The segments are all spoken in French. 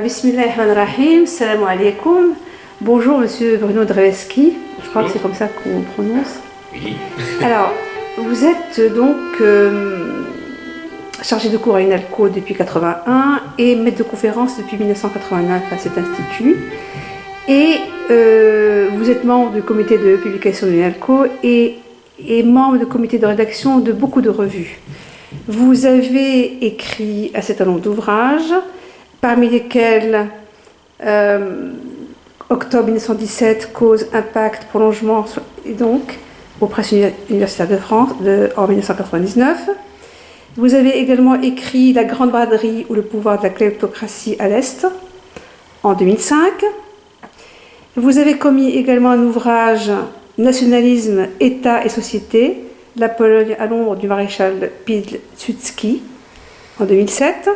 Bismillahirrahmanirrahim, salam alaikum. Bonjour Monsieur Bruno Drevesky, je crois que c'est comme ça qu'on prononce. Oui. Alors, vous êtes donc chargé de cours à l'UNELCO depuis 1981 et maître de conférence depuis 1989 à cet institut. Et vous êtes membre du comité de publication de l'UNELCO et membre du comité de rédaction de beaucoup de revues. Vous avez écrit un certain nombre d'ouvrages, parmi lesquels Octobre 1917, Cause, Impact, Prolongement, et donc aux presses universitaires de France en 1999. Vous avez également écrit La Grande Braderie ou le pouvoir de la kleptocratie à l'Est en 2005. Vous avez commis également un ouvrage Nationalisme, État et Société, la Pologne à l'ombre du maréchal Piłsudski en 2007.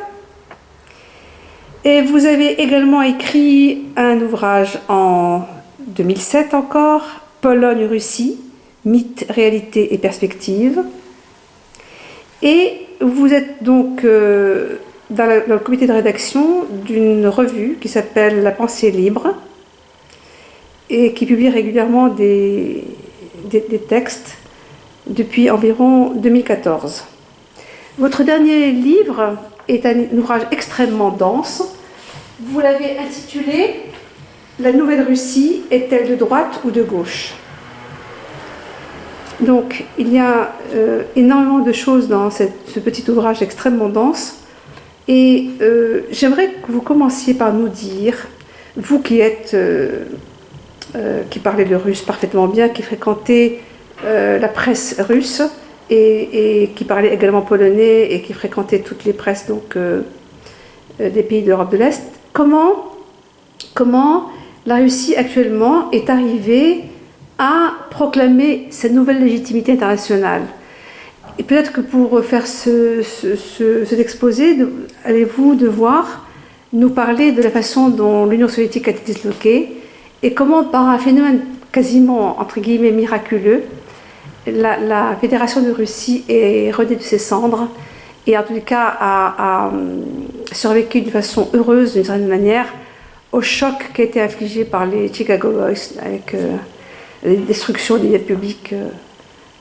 Et vous avez également écrit un ouvrage en 2007 encore, Pologne-Russie, mythe, réalité et perspective. Et vous êtes donc dans le comité de rédaction d'une revue qui s'appelle La Pensée libre et qui publie régulièrement des textes depuis environ 2014. Votre dernier livre est un ouvrage extrêmement dense. Vous l'avez intitulé « La Nouvelle Russie est-elle de droite ou de gauche ?» Donc, il y a énormément de choses dans ce petit ouvrage extrêmement dense. Et j'aimerais que vous commenciez par nous dire, vous qui êtes, qui parlez le russe parfaitement bien, qui fréquentez la presse russe et qui parlait également polonais et qui fréquentait toutes les presses donc, des pays de l'Europe de l'Est, comment la Russie actuellement est arrivée à proclamer cette nouvelle légitimité internationale. Et peut-être que pour faire cet exposé, allez-vous devoir nous parler de la façon dont l'Union soviétique a été disloquée et comment, par un phénomène quasiment, entre guillemets, miraculeux, la Fédération de Russie est renée de ses cendres et en tout cas a survécu d'une façon heureuse, d'une certaine manière, au choc qui a été infligé par les Chicago Boys avec la destruction des biens publics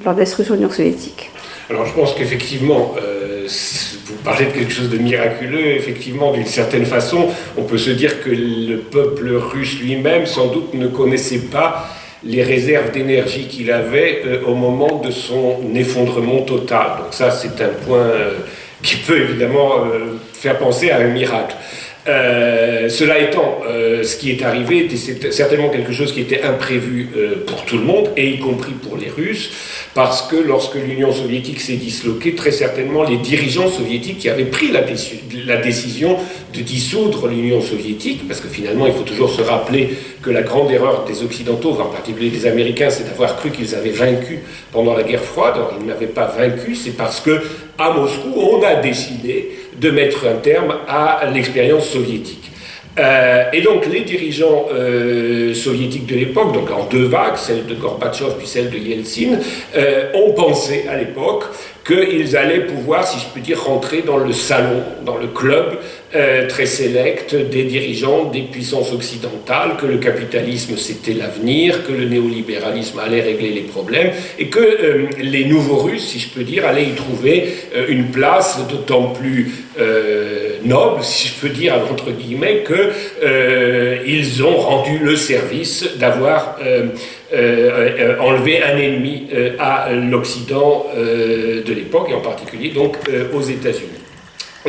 lors de la destruction de l'Union soviétique. Alors je pense qu'effectivement, vous parlez de quelque chose de miraculeux, effectivement d'une certaine façon, on peut se dire que le peuple russe lui-même sans doute ne connaissait pas les réserves d'énergie qu'il avait au moment de son effondrement total. Donc ça c'est un point qui peut évidemment faire penser à un miracle. Cela étant, ce qui est arrivé était certainement quelque chose qui était imprévu pour tout le monde, et y compris pour les Russes, parce que lorsque l'Union soviétique s'est disloquée, très certainement les dirigeants soviétiques qui avaient pris la décision de dissoudre l'Union soviétique, parce que finalement il faut toujours se rappeler que la grande erreur des Occidentaux, en particulier des Américains, c'est d'avoir cru qu'ils avaient vaincu pendant la guerre froide. Alors, ils n'avaient pas vaincu, c'est parce que à Moscou, on a décidé de mettre un terme à l'expérience soviétique. Et donc les dirigeants soviétiques de l'époque, donc en deux vagues, celle de Gorbatchev puis celle de Yeltsin, ont pensé à l'époque qu'ils allaient pouvoir, si je peux dire, rentrer dans le salon, dans le club très sélect des dirigeants des puissances occidentales, que le capitalisme c'était l'avenir, que le néolibéralisme allait régler les problèmes, et que les nouveaux Russes, si je peux dire, allaient y trouver une place d'autant plus noble, si je peux dire, entre guillemets, qu'ils ont rendu le service d'avoir enlevé un ennemi à l'Occident de l'époque, et en particulier donc aux États-Unis.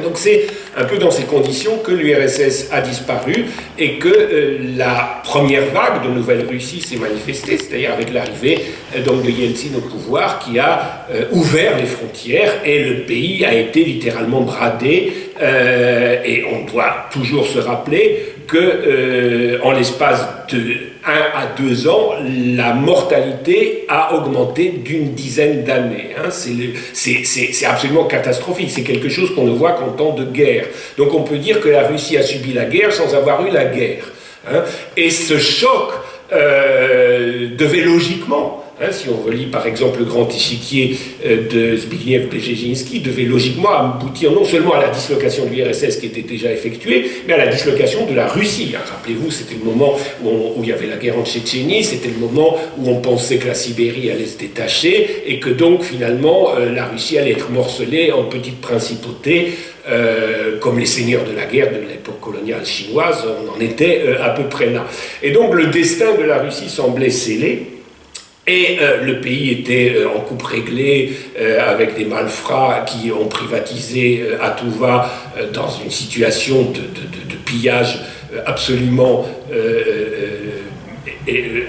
Donc c'est un peu dans ces conditions que l'URSS a disparu et que la première vague de Nouvelle-Russie s'est manifestée, c'est-à-dire avec l'arrivée donc de Yeltsin au pouvoir qui a ouvert les frontières et le pays a été littéralement bradé et on doit toujours se rappeler que en l'espace de 1 à 2 ans, la mortalité a augmenté d'une dizaine d'années. Hein. C'est absolument catastrophique. C'est quelque chose qu'on ne voit qu'en temps de guerre. Donc on peut dire que la Russie a subi la guerre sans avoir eu la guerre. Hein. Et ce choc devait logiquement Si on relit par exemple le grand échiquier de Zbigniew Brzezinski, devait logiquement aboutir non seulement à la dislocation de l'URSS qui était déjà effectuée, mais à la dislocation de la Russie. Rappelez-vous, c'était le moment où il y avait la guerre en Tchétchénie, c'était le moment où on pensait que la Sibérie allait se détacher et que donc finalement la Russie allait être morcelée en petites principautés. Comme les seigneurs de la guerre de l'époque coloniale chinoise, on en était à peu près là. Et donc le destin de la Russie semblait scellé. Et le pays était en coupe réglée avec des malfrats qui ont privatisé à tout va dans une situation de pillage absolument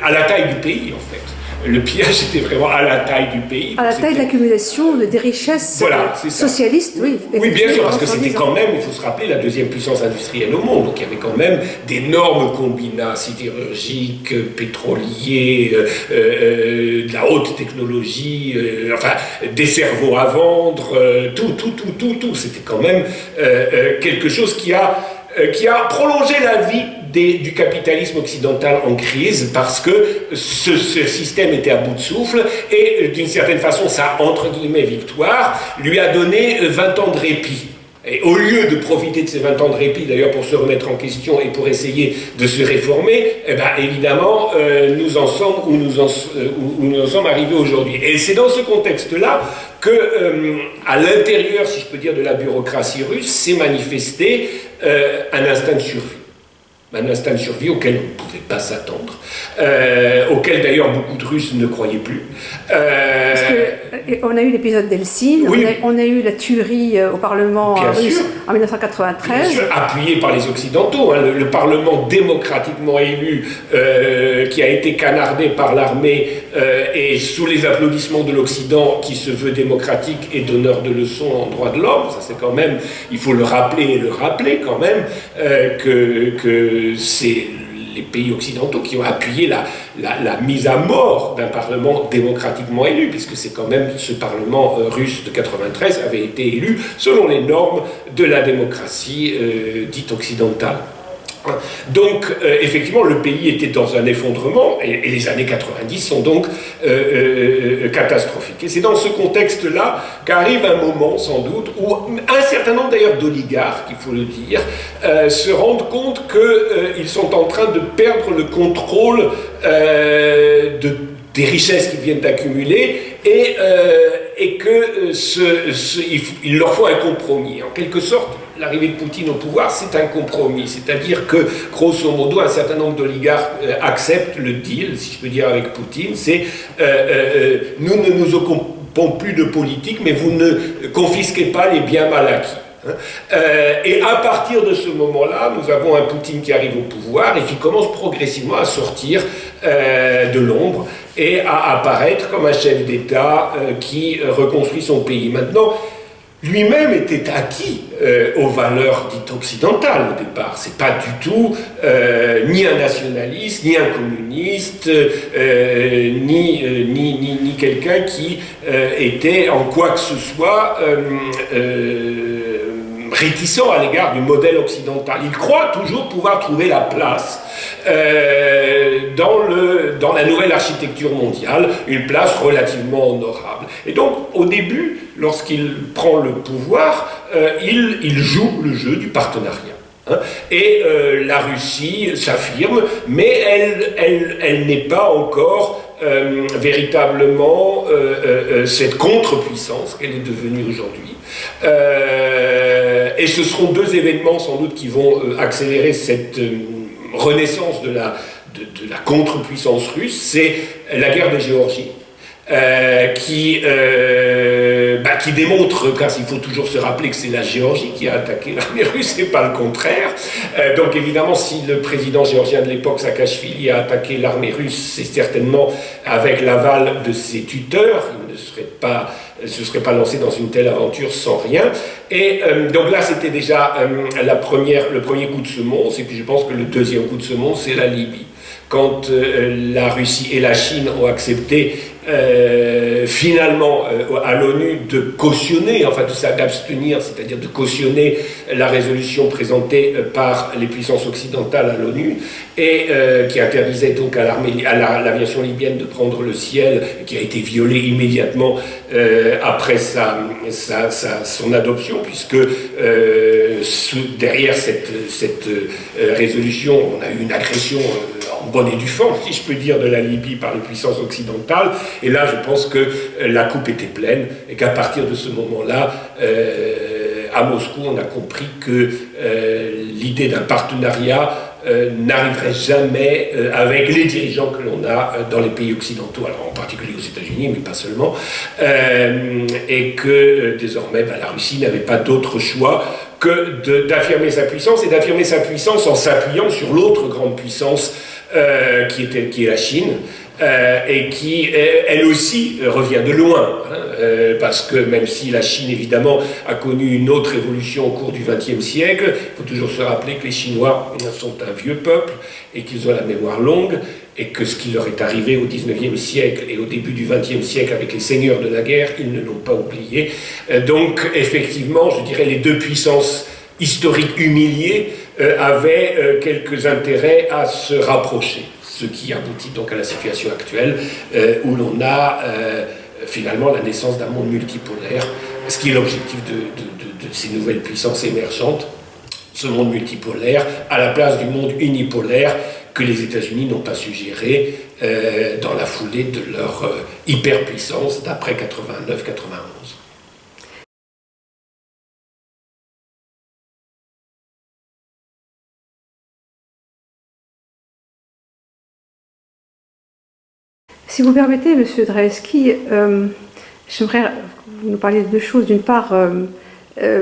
à la taille du pays en fait. Le pillage était vraiment à la taille du pays. À la taille de l'accumulation des richesses socialistes, oui. Oui, bien sûr, parce que c'était quand même, il faut se rappeler, la deuxième puissance industrielle au monde. Donc il y avait quand même d'énormes combinats sidérurgiques, pétroliers, de la haute technologie, enfin, des cerveaux à vendre, tout. C'était quand même quelque chose qui a prolongé la vie du capitalisme occidental en crise parce que ce système était à bout de souffle et d'une certaine façon sa entre guillemets victoire lui a donné 20 ans de répit. Et au lieu de profiter de ces 20 ans de répit, d'ailleurs pour se remettre en question et pour essayer de se réformer, évidemment, nous en sommes où nous en sommes arrivés aujourd'hui. Et c'est dans ce contexte-là que, à l'intérieur, si je peux dire, de la bureaucratie russe, s'est manifesté un instinct de survie. Un instinct de survie auquel on ne pouvait pas s'attendre, auquel d'ailleurs beaucoup de Russes ne croyaient plus. Parce qu'on a eu l'épisode d'Eltsine, oui. on a eu la tuerie au Parlement russe en 1993. Bien sûr, appuyé par les Occidentaux, le Parlement démocratiquement élu qui a été canardé par l'armée et sous les applaudissements de l'Occident qui se veut démocratique et donneur de leçons en droit de l'homme. Ça c'est quand même, il faut le rappeler quand même, que c'est les pays occidentaux qui ont appuyé la mise à mort d'un Parlement démocratiquement élu, puisque c'est quand même ce Parlement russe de 93 avait été élu selon les normes de la démocratie dite occidentale. Donc, effectivement, le pays était dans un effondrement, et les années 90 sont donc catastrophiques. Et c'est dans ce contexte-là qu'arrive un moment, sans doute, où un certain nombre d'ailleurs d'oligarques, il faut le dire, se rendent compte qu'ils sont en train de perdre le contrôle des richesses qu'ils viennent d'accumuler, et qu'il leur faut un compromis. En quelque sorte, l'arrivée de Poutine au pouvoir, c'est un compromis. C'est-à-dire que, grosso modo, un certain nombre d'oligarques acceptent le deal, si je peux dire, avec Poutine. C'est nous ne nous occupons plus de politique, mais vous ne confisquez pas les biens mal acquis. Et à partir de ce moment-là, nous avons un Poutine qui arrive au pouvoir et qui commence progressivement à sortir de l'ombre et à apparaître comme un chef d'État qui reconstruit son pays. Maintenant, lui-même était acquis aux valeurs dites occidentales au départ. C'est pas du tout ni un nationaliste, ni un communiste, ni quelqu'un qui était en quoi que ce soit réticent à l'égard du modèle occidental. Il croit toujours pouvoir trouver la place dans la nouvelle architecture mondiale, une place relativement honorable. Et donc, au début, lorsqu'il prend le pouvoir, il joue le jeu du partenariat. Et la Russie s'affirme, mais elle n'est pas encore véritablement cette contre-puissance qu'elle est devenue aujourd'hui. Et ce seront deux événements sans doute qui vont accélérer cette renaissance de la contre-puissance russe. C'est la guerre de Géorgie, qui démontre, car il faut toujours se rappeler que c'est la Géorgie qui a attaqué l'armée russe et pas le contraire. Donc évidemment, si le président géorgien de l'époque, Saakachvili, a attaqué l'armée russe, c'est certainement avec l'aval de ses tuteurs. Il ne se serait pas lancé dans une telle aventure sans rien. Et donc là, c'était déjà le premier coup de semonce, et puis je pense que le deuxième coup de semonce, c'est la Libye. Quand la Russie et la Chine ont accepté finalement à l'ONU de cautionner, enfin d'abstenir, c'est-à-dire de cautionner la résolution présentée par les puissances occidentales à l'ONU et qui interdisait donc à l'aviation libyenne de prendre le ciel, qui a été violée immédiatement après son adoption, puisque derrière cette résolution, on a eu une agression en bonne et due forme, si je peux dire, de la Libye par les puissances occidentales. Et là, je pense que la coupe était pleine et qu'à partir de ce moment-là, à Moscou, on a compris que l'idée d'un partenariat n'arriverait jamais avec les dirigeants que l'on a dans les pays occidentaux, alors en particulier aux États-Unis, mais pas seulement, et que désormais la Russie n'avait pas d'autre choix que d'affirmer sa puissance, et d'affirmer sa puissance en s'appuyant sur l'autre grande puissance qui est la Chine, et qui, elle aussi, revient de loin, parce que même si la Chine, évidemment, a connu une autre évolution au cours du XXe siècle, il faut toujours se rappeler que les Chinois sont un vieux peuple, et qu'ils ont la mémoire longue, et que ce qui leur est arrivé au XIXe siècle et au début du XXe siècle avec les seigneurs de la guerre, ils ne l'ont pas oublié. Donc, effectivement, je dirais, les deux puissances historiques humiliées avaient quelques intérêts à se rapprocher. Ce qui aboutit donc à la situation actuelle où l'on a finalement la naissance d'un monde multipolaire, ce qui est l'objectif de ces nouvelles puissances émergentes, ce monde multipolaire à la place du monde unipolaire que les États-Unis n'ont pas su gérer dans la foulée de leur hyperpuissance d'après 89-91. Si vous permettez, Monsieur Drevski, j'aimerais que vous nous parliez de deux choses. D'une part,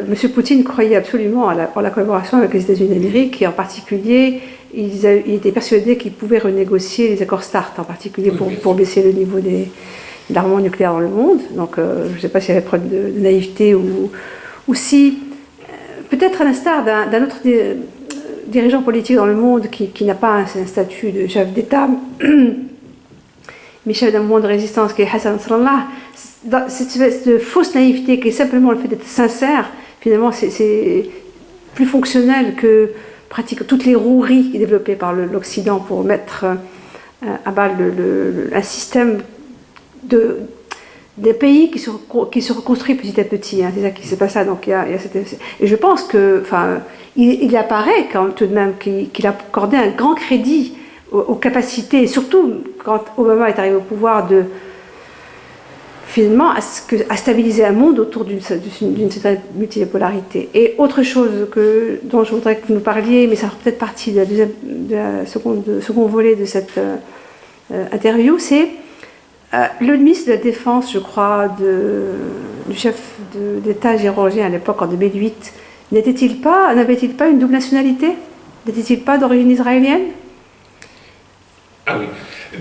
Monsieur Poutine croyait absolument en la collaboration avec les États-Unis d'Amérique, et en particulier, il était persuadé qu'il pouvait renégocier les accords START, en particulier pour baisser le niveau de l'armement nucléaire dans le monde. Donc, je ne sais pas s'il y avait preuve de naïveté ou si, peut-être à l'instar d'un autre dirigeant politique dans le monde qui n'a pas un statut de chef d'État, mais chef d'un mouvement de résistance qui est Hassan Nasrallah, cette espèce de fausse naïveté qui est simplement le fait d'être sincère, finalement c'est plus fonctionnel que pratiquement toutes les roueries développées par l'Occident pour mettre à bas un système des pays qui se reconstruit petit à petit. Hein, c'est ça qui se passe. Donc et je pense que, il apparaît quand tout de même qu'il a accordé un grand crédit aux capacités, surtout quand Obama est arrivé au pouvoir, finalement à stabiliser un monde autour d'une certaine multipolarité. Et autre chose dont je voudrais que vous nous parliez, mais ça fera peut-être partie de la second volet de cette interview, c'est le ministre de la Défense, je crois, du chef d'État géorgien à l'époque, en 2008, n'avait-il pas une double nationalité? N'était-il pas d'origine israélienne? Ah oui.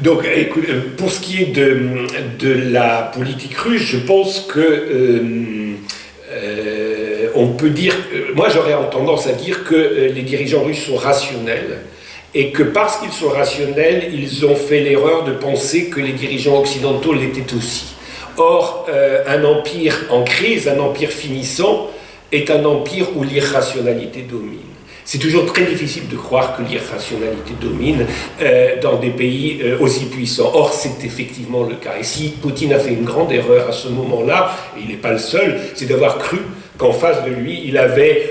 Donc, écoute, pour ce qui est de la politique russe, je pense que on peut dire, moi j'aurais tendance à dire que les dirigeants russes sont rationnels, et que parce qu'ils sont rationnels, ils ont fait l'erreur de penser que les dirigeants occidentaux l'étaient aussi. Or, un empire en crise, un empire finissant, est un empire où l'irrationalité domine. C'est toujours très difficile de croire que l'irrationalité domine dans des pays aussi puissants. Or, c'est effectivement le cas. Et si Poutine a fait une grande erreur à ce moment-là, et il n'est pas le seul, c'est d'avoir cru qu'en face de lui, il avait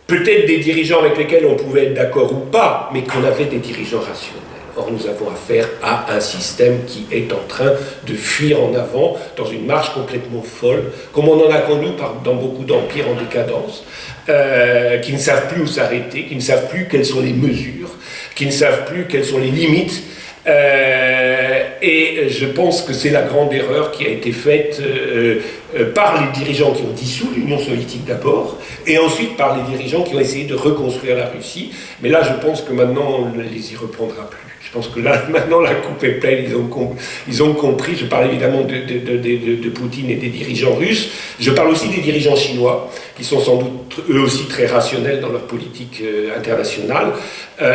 peut-être des dirigeants avec lesquels on pouvait être d'accord ou pas, mais qu'on avait des dirigeants rationnels. Or, nous avons affaire à un système qui est en train de fuir en avant dans une marche complètement folle, comme on en a connu dans beaucoup d'empires en décadence, qui ne savent plus où s'arrêter, qui ne savent plus quelles sont les mesures, qui ne savent plus quelles sont les limites. Et je pense que c'est la grande erreur qui a été faite par les dirigeants qui ont dissous l'Union soviétique d'abord, et ensuite par les dirigeants qui ont essayé de reconstruire la Russie. Mais là, je pense que maintenant, on ne les y reprendra plus. Je pense que là, maintenant, la coupe est pleine, ils ont compris. Je parle évidemment de Poutine et des dirigeants russes. Je parle aussi des dirigeants chinois, qui sont sans doute eux aussi très rationnels dans leur politique internationale,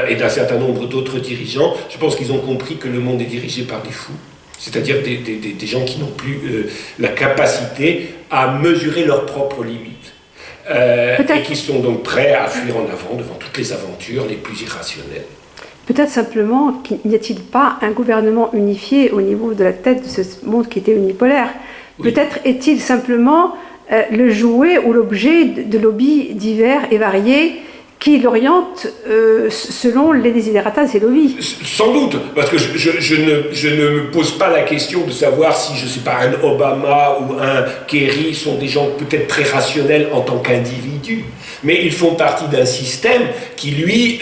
et d'un certain nombre d'autres dirigeants. Je pense qu'ils ont compris que le monde est dirigé par des fous, C'est-à-dire des gens qui n'ont plus la capacité à mesurer leurs propres limites. Et qui sont donc prêts à fuir en avant devant toutes les aventures les plus irrationnelles. Peut-être simplement n'y a-t-il pas un gouvernement unifié au niveau de la tête de ce monde qui était unipolaire. Oui. Peut-être est-il simplement le jouet ou l'objet de lobbies divers et variés qui l'orientent selon les desiderata de ces lobbies. Sans doute, parce que je ne me pose pas la question de savoir si, je ne sais pas, un Obama ou un Kerry sont des gens peut-être très rationnels en tant qu'individus, mais ils font partie d'un système qui, lui,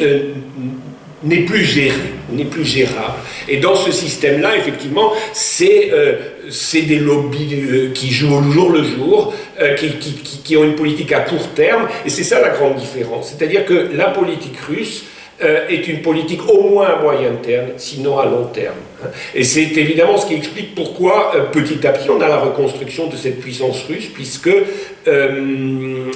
n'est plus géré, n'est plus gérable. Et dans ce système-là, effectivement, c'est des lobbies qui jouent au jour le jour, qui ont une politique à court terme, et c'est ça la grande différence. C'est-à-dire que la politique russe est une politique au moins à moyen terme, sinon à long terme. Et c'est évidemment ce qui explique pourquoi, petit à petit, on a la reconstruction de cette puissance russe, puisque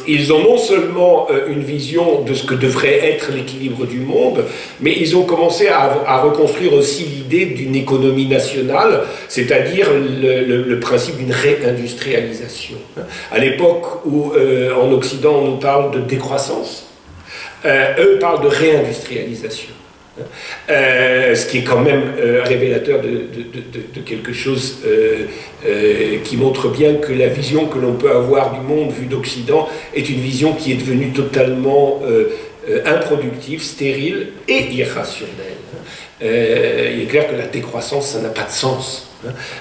ils ont non seulement une vision de ce que devrait être l'équilibre du monde, mais ils ont commencé à reconstruire aussi l'idée d'une économie nationale, c'est-à-dire le principe d'une réindustrialisation. À l'époque où, en Occident, on nous parle de décroissance, eux parlent de réindustrialisation. Ce qui est quand même révélateur de quelque chose qui montre bien que la vision que l'on peut avoir du monde vu d'Occident est une vision qui est devenue totalement improductive, stérile et irrationnelle. Il est clair que la décroissance, ça n'a pas de sens.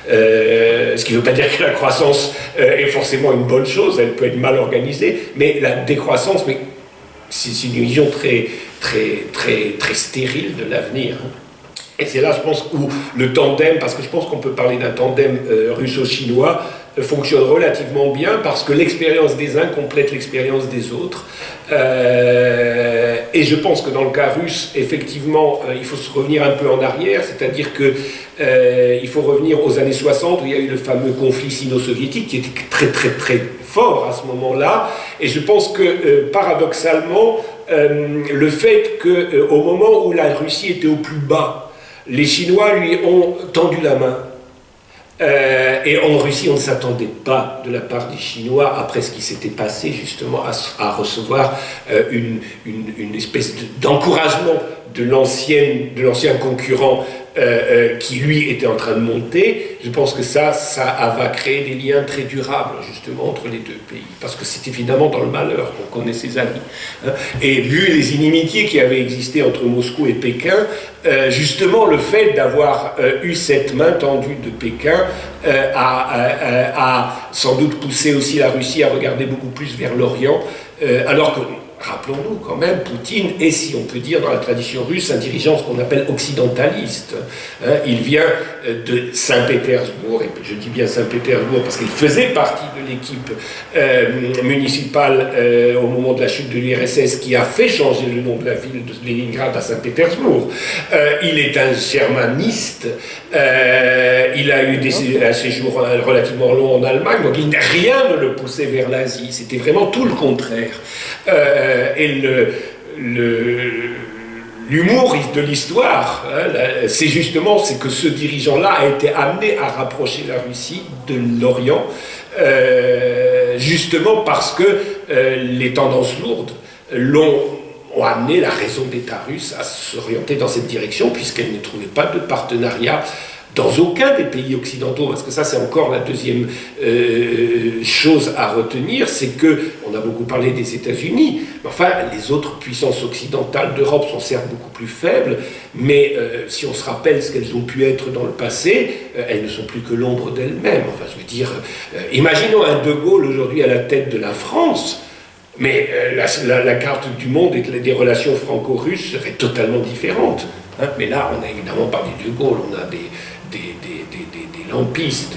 Ce qui ne veut pas dire que la croissance est forcément une bonne chose, elle peut être mal organisée, mais la décroissance, c'est une vision très stérile de l'avenir. Et c'est là, je pense, où le tandem, parce que je pense qu'on peut parler d'un tandem russo-chinois, fonctionne relativement bien, parce que l'expérience des uns complète l'expérience des autres. Et je pense que dans le cas russe, effectivement, il faut se revenir un peu en arrière, c'est-à-dire que il faut revenir aux années 60, où il y a eu le fameux conflit sino-soviétique, qui était très fort à ce moment-là. Et je pense que, paradoxalement, le fait qu'au moment où la Russie était au plus bas, les Chinois lui ont tendu la main. Et en Russie, on ne s'attendait pas de la part des Chinois, après ce qui s'était passé, justement, à recevoir une espèce d'encouragement de l'ancien concurrent qui, lui, était en train de monter. Je pense que ça va créer des liens très durables, justement, entre les deux pays. Parce que c'est évidemment dans le malheur qu'on connaît ses amis. Et vu les inimitiés qui avaient existé entre Moscou et Pékin, justement, le fait d'avoir eu cette main tendue de Pékin a sans doute poussé aussi la Russie à regarder beaucoup plus vers l'Orient, alors que, rappelons-nous quand même, Poutine est, si on peut dire, dans la tradition russe, un dirigeant ce qu'on appelle occidentaliste. Il vient de Saint-Pétersbourg, et je dis bien Saint-Pétersbourg parce qu'il faisait partie de l'équipe municipale au moment de la chute de l'URSS qui a fait changer le nom de la ville de Leningrad à Saint-Pétersbourg. Il est un germaniste, il a eu un séjour relativement long en Allemagne, donc rien ne le poussait vers l'Asie, c'était vraiment tout le contraire. Et l'humour de l'histoire, c'est justement que ce dirigeant-là a été amené à rapprocher la Russie de l'Orient, justement parce que les tendances lourdes ont amené la raison d'État russe à s'orienter dans cette direction, puisqu'elle ne trouvait pas de partenariat dans aucun des pays occidentaux, parce que ça c'est encore la deuxième chose à retenir, c'est que, on a beaucoup parlé des États-Unis, mais enfin les autres puissances occidentales d'Europe sont certes beaucoup plus faibles, mais si on se rappelle ce qu'elles ont pu être dans le passé, elles ne sont plus que l'ombre d'elles-mêmes. Enfin je veux dire, imaginons un De Gaulle aujourd'hui à la tête de la France, mais la carte du monde et des relations franco-russes serait totalement différente. Mais là, on a évidemment parlé de Gaulle, on a des lampistes,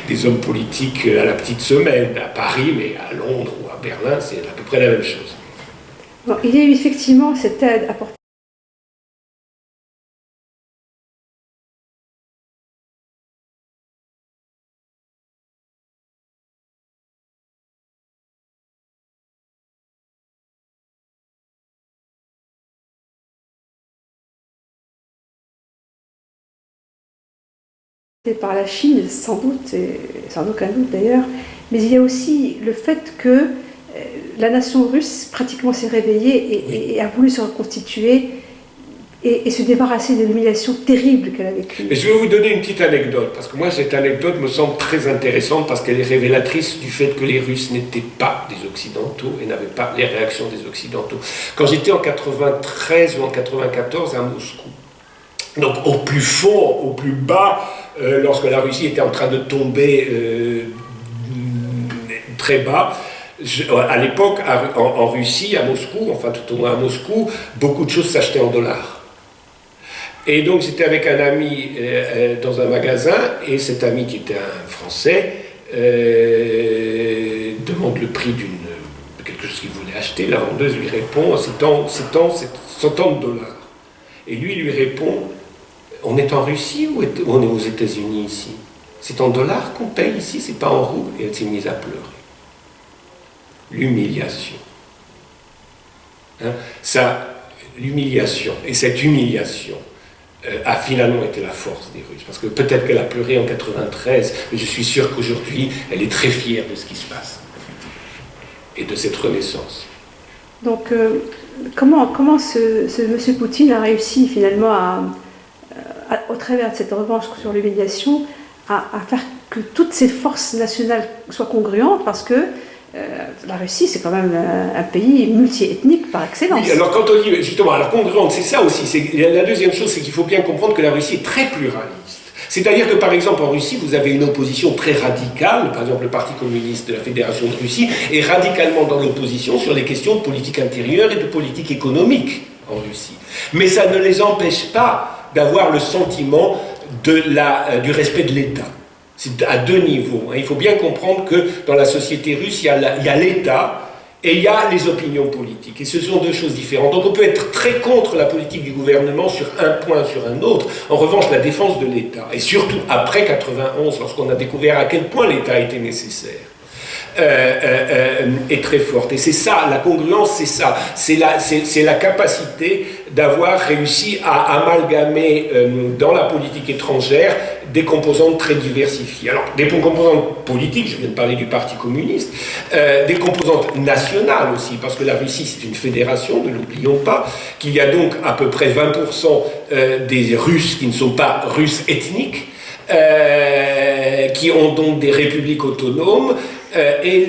des hommes politiques à la petite semaine, à Paris, mais à Londres ou à Berlin, c'est à peu près la même chose. Bon, il y a eu effectivement cette aide apportée par la Chine, sans doute, et sans aucun doute d'ailleurs, mais il y a aussi le fait que la nation russe pratiquement s'est réveillée et a voulu se reconstituer et se débarrasser de l'humiliation terrible qu'elle a vécue. Et je vais vous donner une petite anecdote, parce que moi cette anecdote me semble très intéressante, parce qu'elle est révélatrice du fait que les Russes n'étaient pas des Occidentaux et n'avaient pas les réactions des Occidentaux. Quand j'étais en 93 ou en 94 à Moscou, donc au plus fond, au plus bas, lorsque la Russie était en train de tomber très bas, à l'époque, en Russie, à Moscou, enfin tout au moins à Moscou, beaucoup de choses s'achetaient en dollars. Et donc j'étais avec un ami dans un magasin, et cet ami qui était un Français demande le prix de quelque chose qu'il voulait acheter. La vendeuse lui répond, c'est tant de dollars. Et lui répond, on est en Russie ou on est aux États-Unis ici? C'est en dollars qu'on paye ici, c'est pas en roubles. Et elle s'est mise à pleurer. L'humiliation. Hein? L'humiliation. Et cette humiliation a finalement été la force des Russes. Parce que peut-être qu'elle a pleuré en 93, mais je suis sûr qu'aujourd'hui, elle est très fière de ce qui se passe. Et de cette renaissance. Donc, comment ce monsieur Poutine a réussi finalement au travers de cette revanche sur l'humiliation, à faire que toutes ces forces nationales soient congruentes, parce que la Russie, c'est quand même un pays multi-ethnique par excellence. Oui, alors quand on dit justement, alors congruente, c'est ça aussi. La deuxième chose, c'est qu'il faut bien comprendre que la Russie est très pluraliste. C'est-à-dire que par exemple en Russie, vous avez une opposition très radicale, par exemple le Parti communiste de la Fédération de Russie est radicalement dans l'opposition sur les questions de politique intérieure et de politique économique en Russie. Mais ça ne les empêche pas d'avoir le sentiment du respect de l'État. C'est à deux niveaux. Il faut bien comprendre que dans la société russe, il y a l'État et il y a les opinions politiques. Et ce sont deux choses différentes. Donc on peut être très contre la politique du gouvernement sur un point, sur un autre. En revanche, la défense de l'État, et surtout après 91, lorsqu'on a découvert à quel point l'État était nécessaire, est très forte. Et c'est ça, la congruence, c'est ça. C'est la capacité d'avoir réussi à amalgamer dans la politique étrangère des composantes très diversifiées. Alors, des composantes politiques, je viens de parler du Parti communiste, des composantes nationales aussi, parce que la Russie, c'est une fédération, ne l'oublions pas, qu'il y a donc à peu près 20% des Russes qui ne sont pas Russes ethniques, qui ont donc des républiques autonomes, et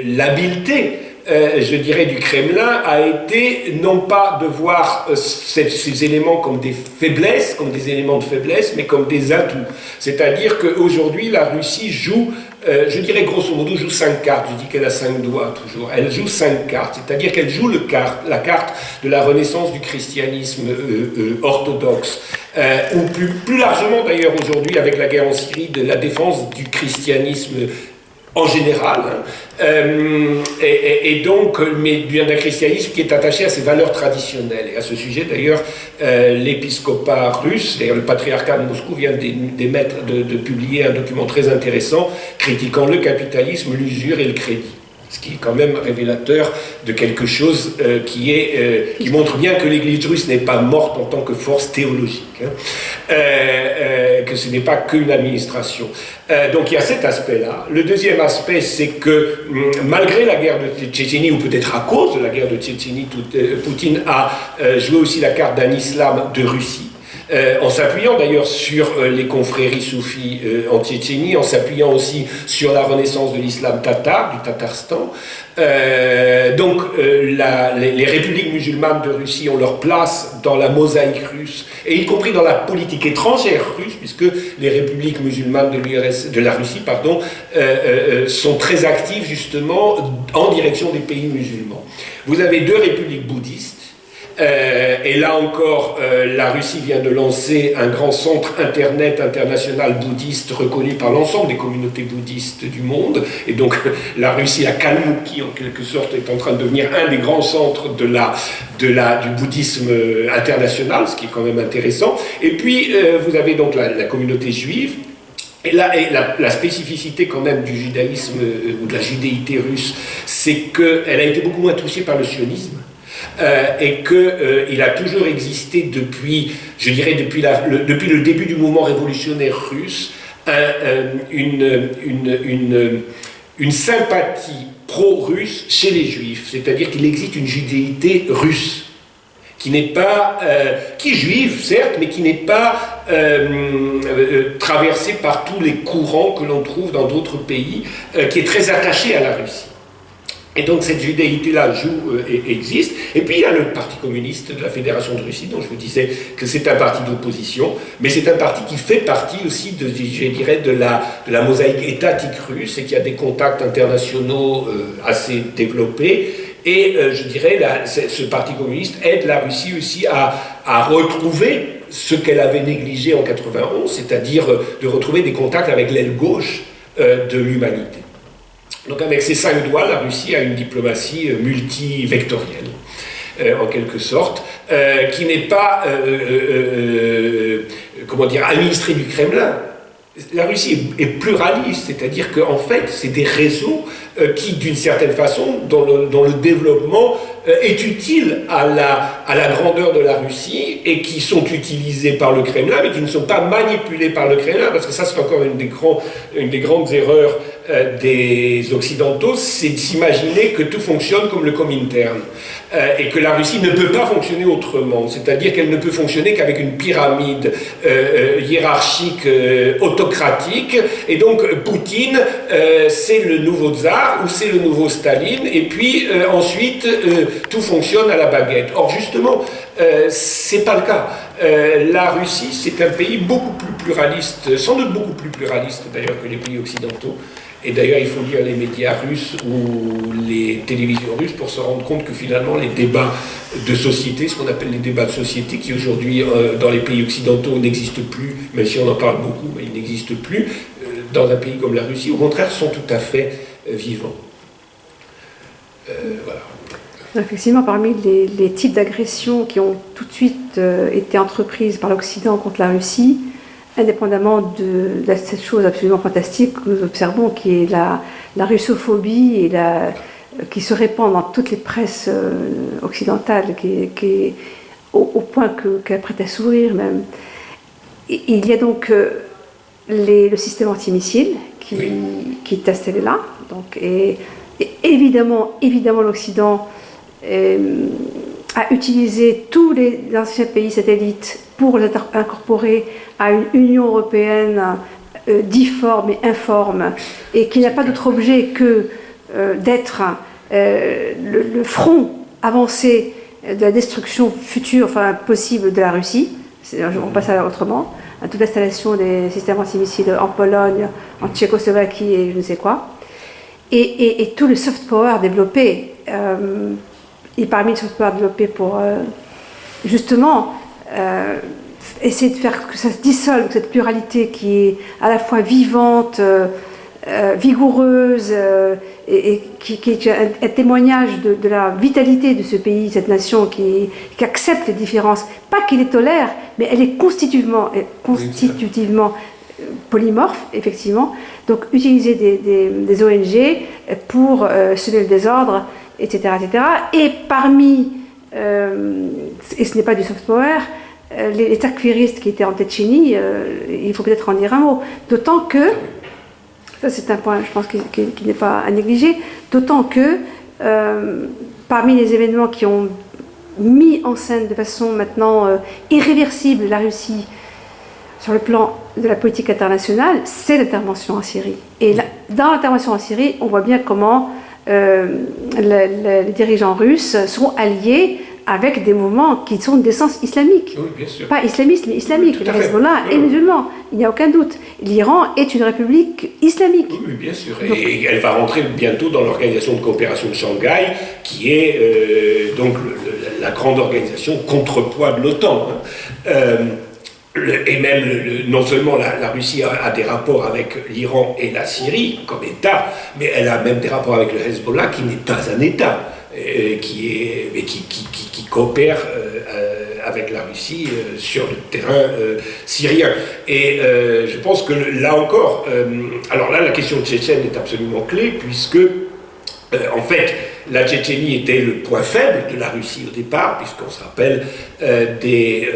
l'habileté, je dirais, du Kremlin a été non pas de voir ces éléments comme des faiblesses, comme des éléments de faiblesse, mais comme des atouts. C'est-à-dire qu'aujourd'hui, la Russie joue, je dirais grosso modo, joue 5 cartes. Je dis qu'elle a 5 doigts toujours. Elle joue 5 cartes, c'est-à-dire qu'elle joue la carte de la renaissance du christianisme orthodoxe, ou plus largement d'ailleurs aujourd'hui avec la guerre en Syrie, de la défense du christianisme en général, et donc, mais bien d'un christianisme qui est attaché à ses valeurs traditionnelles. Et à ce sujet, d'ailleurs, l'épiscopat russe, d'ailleurs le patriarcat de Moscou vient de publier un document très intéressant critiquant le capitalisme, l'usure et le crédit. Ce qui est quand même révélateur de quelque chose qui montre bien que l'Église russe n'est pas morte en tant que force théologique, que ce n'est pas qu'une administration. Donc il y a cet aspect-là. Le deuxième aspect, c'est que malgré la guerre de Tchétchénie, ou peut-être à cause de la guerre de Tchétchénie, Poutine a joué aussi la carte d'un islam de Russie. En s'appuyant d'ailleurs sur les confréries soufis en Tchétchénie, en s'appuyant aussi sur la renaissance de l'islam tatar, du Tatarstan. Donc les républiques musulmanes de Russie ont leur place dans la mosaïque russe, et y compris dans la politique étrangère russe, puisque les républiques musulmanes de la Russie sont très actives justement en direction des pays musulmans. Vous avez 2 républiques bouddhistes. Et là encore, la Russie vient de lancer un grand centre internet international bouddhiste reconnu par l'ensemble des communautés bouddhistes du monde. Et donc la Russie, la Kalmoukie en quelque sorte, est en train de devenir un des grands centres du bouddhisme international, ce qui est quand même intéressant. Et puis vous avez donc la communauté juive. Et la spécificité quand même du judaïsme ou de la judéité russe, c'est qu'elle a été beaucoup moins touchée par le sionisme. et qu'il a toujours existé depuis, je dirais, depuis le début du mouvement révolutionnaire russe, une sympathie pro-russe chez les juifs, c'est-à-dire qu'il existe une judéité russe, qui n'est pas, qui est juive certes, mais qui n'est pas traversée par tous les courants que l'on trouve dans d'autres pays, qui est très attachée à la Russie. Et donc cette judéité-là existe. Et puis il y a le Parti communiste de la Fédération de Russie, dont je vous disais que c'est un parti d'opposition, mais c'est un parti qui fait partie aussi, je dirais, de la mosaïque étatique russe et qui a des contacts internationaux assez développés. Et je dirais, ce Parti communiste aide la Russie aussi à retrouver ce qu'elle avait négligé en 91, c'est-à-dire de retrouver des contacts avec l'aile gauche de l'humanité. Donc avec ses 5 doigts, la Russie a une diplomatie multivectorielle, en quelque sorte, qui n'est pas, comment dire, administrée du Kremlin. La Russie est pluraliste, c'est-à-dire qu'en fait, c'est des réseaux qui, d'une certaine façon, dont le développement est utile à la grandeur de la Russie et qui sont utilisés par le Kremlin, mais qui ne sont pas manipulés par le Kremlin, parce que ça, c'est encore une des grandes erreurs des Occidentaux, c'est de s'imaginer que tout fonctionne comme le Comintern, et que la Russie ne peut pas fonctionner autrement, c'est-à-dire qu'elle ne peut fonctionner qu'avec une pyramide hiérarchique autocratique, et donc Poutine, c'est le nouveau tsar, ou c'est le nouveau Staline, et puis ensuite tout fonctionne à la baguette. Or justement, c'est pas le cas. La Russie, c'est un pays beaucoup plus pluraliste, sans doute beaucoup plus pluraliste d'ailleurs que les pays occidentaux. Et d'ailleurs, il faut lire les médias russes ou les télévisions russes pour se rendre compte que finalement, les débats de société, ce qu'on appelle les débats de société, qui aujourd'hui, dans les pays occidentaux, n'existent plus, même si on en parle beaucoup, mais ils n'existent plus, dans un pays comme la Russie, au contraire, sont tout à fait vivants. Voilà. Effectivement, parmi les types d'agressions qui ont tout de suite été entreprises par l'Occident contre la Russie, indépendamment de cette chose absolument fantastique que nous observons, qui est la russophobie et qui se répand dans toutes les presses occidentales, qui est au point qu'elle prête à sourire même. Et il y a donc le système antimissile qui est installé là. Donc, et évidemment, l'Occident a utilisé tous les anciens pays satellites pour les incorporer à une Union européenne difforme et informe, et qui n'a pas d'autre objet que d'être le front avancé de la destruction future, enfin possible, de la Russie. On passe à autrement, à toute l'installation des systèmes antimissiles en Pologne, en Tchécoslovaquie et je ne sais quoi. Et tout le soft power développé, et parmi le soft power développé pour justement essayer de faire que ça se dissolve, cette pluralité qui est à la fois vivante, vigoureuse, et qui est un témoignage de la vitalité de ce pays, cette nation qui accepte les différences, pas qui les tolère, mais elle est constitutivement polymorphe, effectivement. Donc utiliser des ONG pour semer le désordre, etc., etc. Et parmi, et ce n'est pas du soft power, les takfiristes qui étaient en Tchétchénie, il faut peut-être en dire un mot. D'autant que, ça c'est un point, je pense, qui n'est pas à négliger, d'autant que parmi les événements qui ont mis en scène de façon maintenant irréversible la Russie sur le plan de la politique internationale, c'est l'intervention en Syrie. Et dans l'intervention en Syrie, on voit bien comment les dirigeants russes sont alliés avec des mouvements qui sont d'essence islamique. Oui, bien sûr. Pas islamiste, mais islamique. Oui, le Hezbollah est musulman, il n'y a aucun doute. L'Iran est une république islamique. Oui, bien sûr. Et elle va rentrer bientôt dans l'organisation de coopération de Shanghai, qui est donc la grande organisation contrepoids de l'OTAN. Et même, non seulement la Russie a des rapports avec l'Iran et la Syrie comme État, mais elle a même des rapports avec le Hezbollah, qui n'est pas un État, qui coopère avec la Russie sur le terrain syrien. Et je pense que là encore, alors là, la question tchétchène est absolument clé, puisque, en fait, la Tchétchénie était le point faible de la Russie au départ, puisqu'on se rappelle des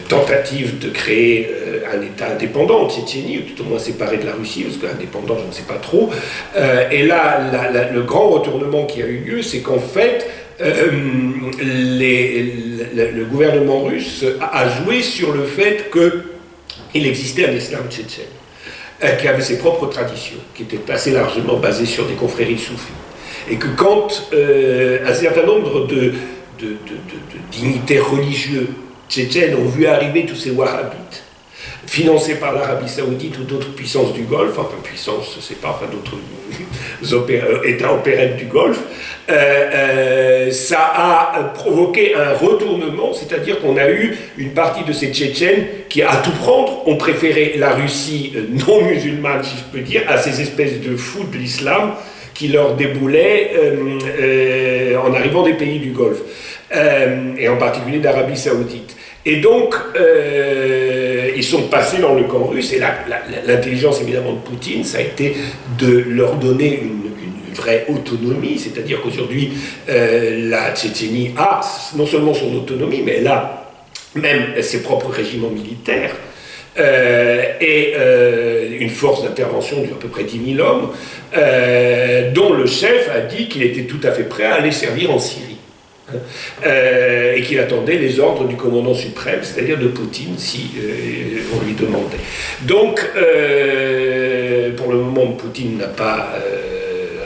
tentatives de créer un État indépendant en Tchétchénie, ou tout au moins séparé de la Russie, parce qu'indépendant, je ne sais pas trop. Et là, le grand retournement qui a eu lieu, c'est qu'en fait, le gouvernement russe a joué sur le fait qu'il existait un islam tchétchène, qui avait ses propres traditions, qui était assez largement basé sur des confréries soufis. Et que quand un certain nombre de dignitaires religieux tchétchènes ont vu arriver tous ces wahhabites, financés par l'Arabie Saoudite ou d'autres puissances du Golfe, enfin puissances, je ne sais pas, enfin d'autres États opérettes du Golfe, ça a provoqué un retournement, c'est-à-dire qu'on a eu une partie de ces Tchétchènes qui, à tout prendre, ont préféré la Russie non musulmane, si je peux dire, à ces espèces de fous de l'islam qui leur déboulaient en arrivant des pays du Golfe, et en particulier d'Arabie Saoudite. Et donc, ils sont passés dans le camp russe, et l'intelligence évidemment de Poutine, ça a été de leur donner une vraie autonomie, c'est-à-dire qu'aujourd'hui, la Tchétchénie a non seulement son autonomie, mais elle a même ses propres régiments militaires, et une force d'intervention d'à peu près 10 000 hommes, dont le chef a dit qu'il était tout à fait prêt à aller servir en Syrie. Et qu'il attendait les ordres du commandant suprême, c'est-à-dire de Poutine, si on lui demandait. Donc, pour le moment, Poutine n'a pas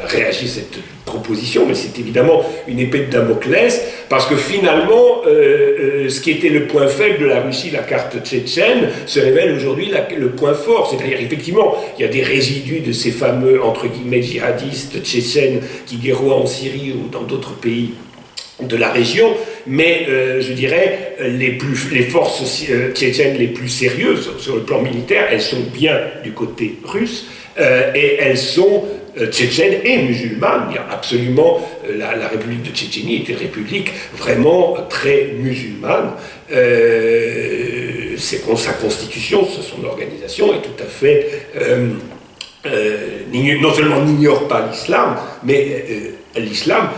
réagi à cette proposition, mais c'est évidemment une épée de Damoclès, parce que finalement, ce qui était le point faible de la Russie, la carte tchétchène, se révèle aujourd'hui le point fort. C'est-à-dire, effectivement, il y a des résidus de ces fameux, entre guillemets, djihadistes tchétchènes qui guerroient en Syrie ou dans d'autres pays de la région, mais je dirais les forces tchétchènes les plus sérieuses sur le plan militaire, elles sont bien du côté russe, et elles sont tchétchènes et musulmanes. Il y a absolument, la République de Tchétchénie est une république vraiment très musulmane. Sa constitution, son organisation est tout à fait non seulement n'ignore pas l'islam, mais l'islam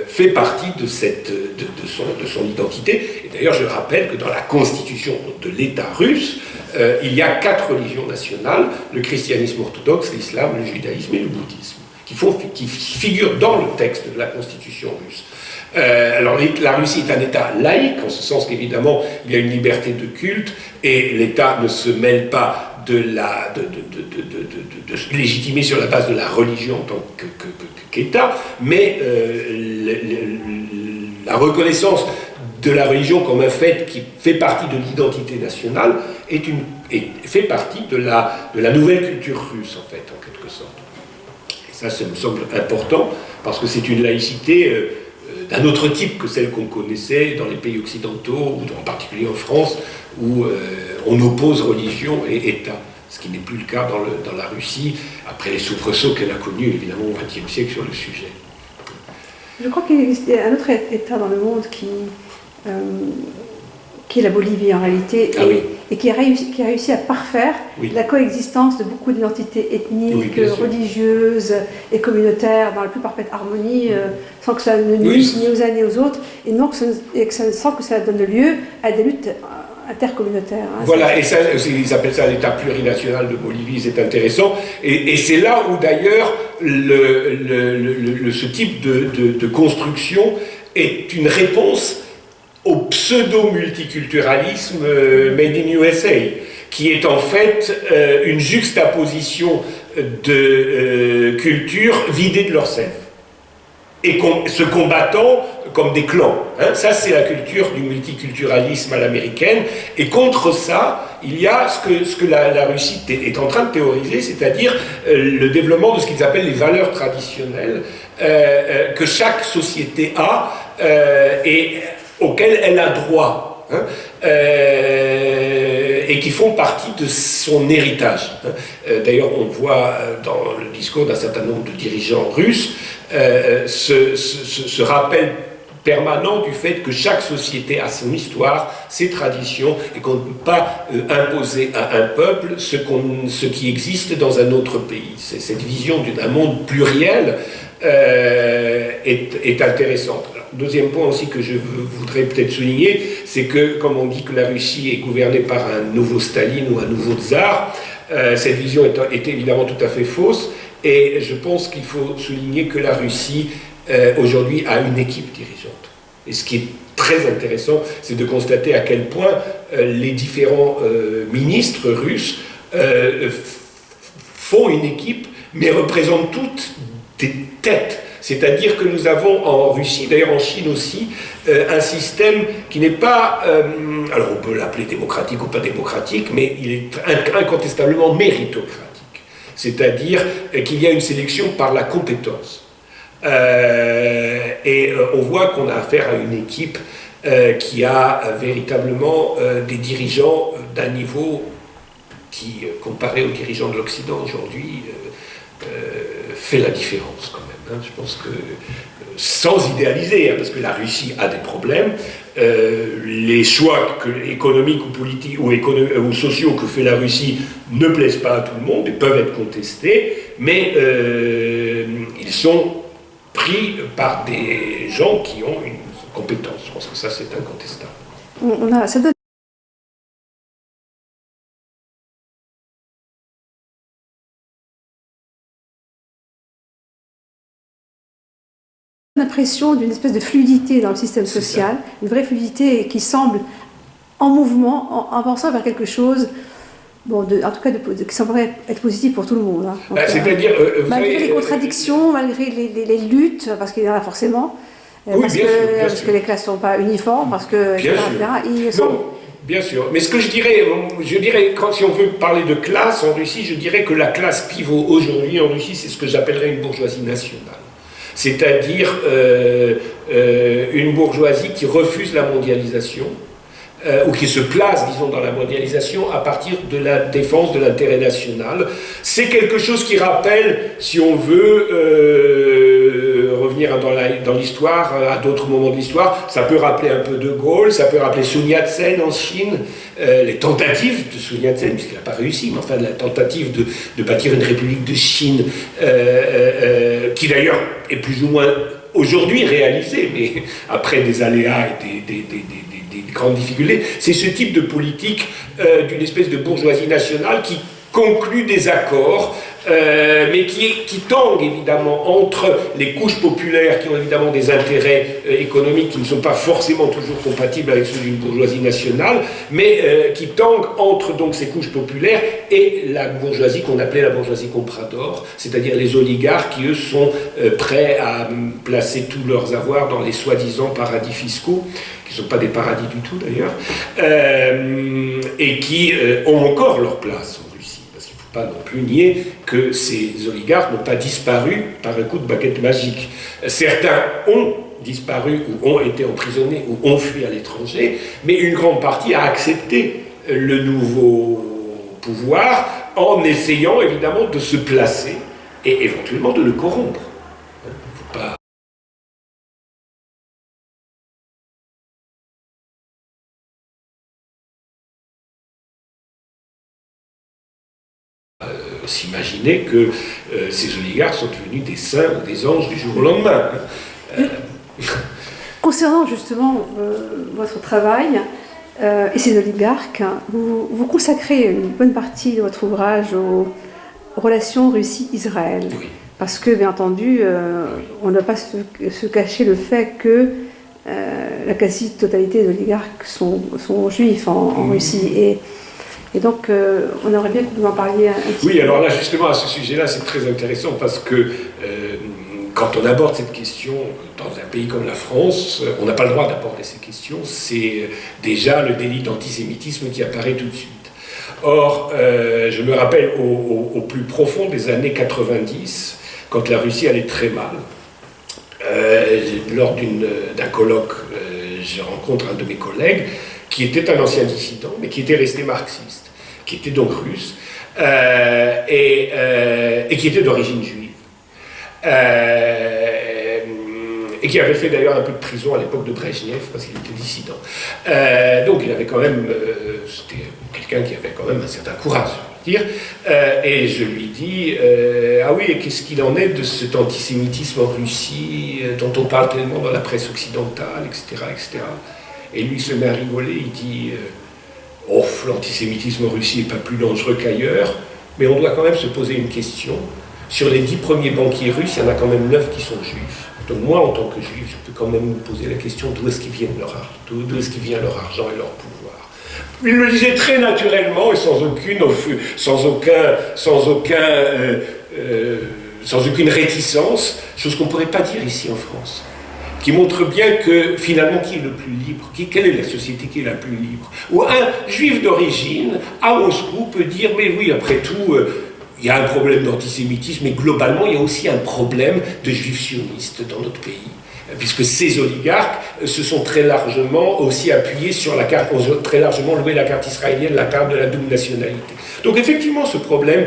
fait partie de son identité. Et d'ailleurs, je rappelle que dans la constitution de l'État russe, il y a 4 religions nationales, le christianisme orthodoxe, l'islam, le judaïsme et le bouddhisme, qui figurent dans le texte de la constitution russe. Alors la Russie est un État laïque, en ce sens qu'évidemment il y a une liberté de culte, et l'État ne se mêle pas de légitimer sur la base de la religion en tant qu'État, mais la reconnaissance de la religion comme un fait qui fait partie de l'identité nationale fait partie de la nouvelle culture russe, en fait, en quelque sorte. Et ça me semble important, parce que c'est une laïcité d'un autre type que celle qu'on connaissait dans les pays occidentaux, ou en particulier en France, où on oppose religion et État, ce qui n'est plus le cas dans la Russie, après les soubresauts qu'elle a connus, évidemment, au XXe siècle sur le sujet. Je crois qu'il existe un autre État dans le monde qui est la Bolivie en réalité, et qui a réussi à parfaire la coexistence de beaucoup d'identités ethniques, religieuses et communautaires dans la plus parfaite harmonie, sans que ça ne nuise ni aux uns ni aux autres, et sans que ça donne lieu à des luttes intercommunautaires. Voilà, et ça, ils appellent ça l'État plurinational de Bolivie, c'est intéressant, et c'est là où d'ailleurs ce type de construction est une réponse au pseudo-multiculturalisme made in USA, qui est en fait une juxtaposition de cultures vidées de leur sève, et se combattant comme des clans. Ça, c'est la culture du multiculturalisme à l'américaine, et contre ça, il y a ce que la Russie est en train de théoriser, c'est-à-dire le développement de ce qu'ils appellent les valeurs traditionnelles que chaque société a, et auxquelles elle a droit, et qui font partie de son héritage. D'ailleurs, on voit dans le discours d'un certain nombre de dirigeants russes ce rappel permanent du fait que chaque société a son histoire, ses traditions, et qu'on ne peut pas imposer à un peuple ce qui existe dans un autre pays. Cette vision d'un monde pluriel est intéressante. Alors, deuxième point aussi que je voudrais peut-être souligner, c'est que, comme on dit que la Russie est gouvernée par un nouveau Staline ou un nouveau tsar, cette vision est évidemment tout à fait fausse, et je pense qu'il faut souligner que la Russie aujourd'hui a une équipe dirigeante. Et ce qui est très intéressant, c'est de constater à quel point les différents ministres russes font une équipe, mais représentent toutes des têtes. C'est-à-dire que nous avons en Russie, d'ailleurs en Chine aussi, un système qui n'est pas, alors on peut l'appeler démocratique ou pas démocratique, mais il est incontestablement méritocratique. C'est-à-dire qu'il y a une sélection par la compétence. On voit qu'on a affaire à une équipe qui a véritablement des dirigeants d'un niveau qui, comparé aux dirigeants de l'Occident aujourd'hui, fait la différence quand même. Je pense que, sans idéaliser, parce que la Russie a des problèmes, les choix économiques ou politiques ou sociaux que fait la Russie ne plaisent pas à tout le monde et peuvent être contestés, mais ils sont pris par des gens qui ont une compétence. Je pense que ça, c'est incontestable. Ça donne l'impression d'une espèce de fluidité dans le système social, une vraie fluidité qui semble en mouvement, en avançant vers quelque chose, en tout cas qui semblerait être positif pour tout le monde. C'est-à-dire, malgré les contradictions, malgré les luttes, parce qu'il y en a forcément, parce que les classes ne sont pas uniformes, parce que bien sûr. Mais ce que je dirais, si on veut parler de classe en Russie, je dirais que la classe pivot aujourd'hui en Russie, c'est ce que j'appellerais une bourgeoisie nationale. C'est-à-dire une bourgeoisie qui refuse la mondialisation, ou qui se place, disons, dans la mondialisation à partir de la défense de l'intérêt national. C'est quelque chose qui rappelle, si on veut revenir dans l'histoire, à d'autres moments de l'histoire, ça peut rappeler un peu De Gaulle, ça peut rappeler Sun Yat-sen en Chine, les tentatives de Sun Yat-sen, puisqu'il n'a pas réussi, mais enfin la tentative de bâtir une république de Chine, qui d'ailleurs est plus ou moins aujourd'hui réalisée, mais après des aléas et des grandes difficultés, c'est ce type de politique d'une espèce de bourgeoisie nationale qui conclut des accords, mais qui tangue évidemment entre les couches populaires qui ont évidemment des intérêts économiques qui ne sont pas forcément toujours compatibles avec ceux d'une bourgeoisie nationale, mais qui tangue entre donc ces couches populaires et la bourgeoisie qu'on appelait la bourgeoisie comprador, c'est-à-dire les oligarques qui eux sont prêts à placer tous leurs avoirs dans les soi-disant paradis fiscaux, qui ne sont pas des paradis du tout d'ailleurs, et qui ont encore leur place en Russie. Parce qu'il ne faut pas non plus nier que ces oligarques n'ont pas disparu par un coup de baguette magique. Certains ont disparu ou ont été emprisonnés ou ont fui à l'étranger, mais une grande partie a accepté le nouveau pouvoir en essayant évidemment de se placer et éventuellement de le corrompre. Il ne faut pas s'imaginer que ces oligarques sont devenus des saints ou des anges du jour au lendemain. Concernant justement votre travail et ces oligarques, vous consacrez une bonne partie de votre ouvrage aux relations Russie-Israël. Oui. Parce que, bien entendu, on ne doit pas se cacher le fait que la quasi-totalité des oligarques sont juifs en Russie. Et donc, on aimerait bien que vous en parliez un petit peu. Oui, alors là, justement, à ce sujet-là, c'est très intéressant parce que quand on aborde cette question dans un pays comme la France, on n'a pas le droit d'aborder ces questions. C'est déjà le délit d'antisémitisme qui apparaît tout de suite. Or, je me rappelle au plus profond des années 90, quand la Russie allait très mal, lors d'un colloque, je rencontre un de mes collègues qui était un ancien dissident, mais qui était resté marxiste, qui était donc russe, et qui était d'origine juive. et qui avait fait d'ailleurs un peu de prison à l'époque de Brejnev parce qu'il était dissident. Donc il avait quand même, c'était quelqu'un qui avait quand même un certain courage, je veux dire. Et je lui dis, ah oui, et qu'est-ce qu'il en est de cet antisémitisme en Russie dont on parle tellement dans la presse occidentale, etc., etc. Et lui se met à rigoler, il dit, oh, l'antisémitisme en Russie n'est pas plus dangereux qu'ailleurs, mais on doit quand même se poser une question. Sur les 10 premiers banquiers russes, il y en a quand même 9 qui sont juifs. Donc moi, en tant que juif, je peux quand même me poser la question d'où est-ce qu'ils viennent leur argent, d'où est-ce qu'ils vient leur argent et leur pouvoir. Il le disait très naturellement et sans aucune réticence, chose qu'on ne pourrait pas dire ici en France, qui montre bien que finalement qui est le plus libre, quelle est la société qui est la plus libre. Où un juif d'origine à Moscou peut dire mais oui, après tout, il y a un problème d'antisémitisme, mais globalement il y a aussi un problème de juifs sionistes dans notre pays. Puisque ces oligarques se sont très largement aussi appuyés sur la carte, ont très largement loué la carte israélienne, la carte de la double nationalité. Donc effectivement, ce problème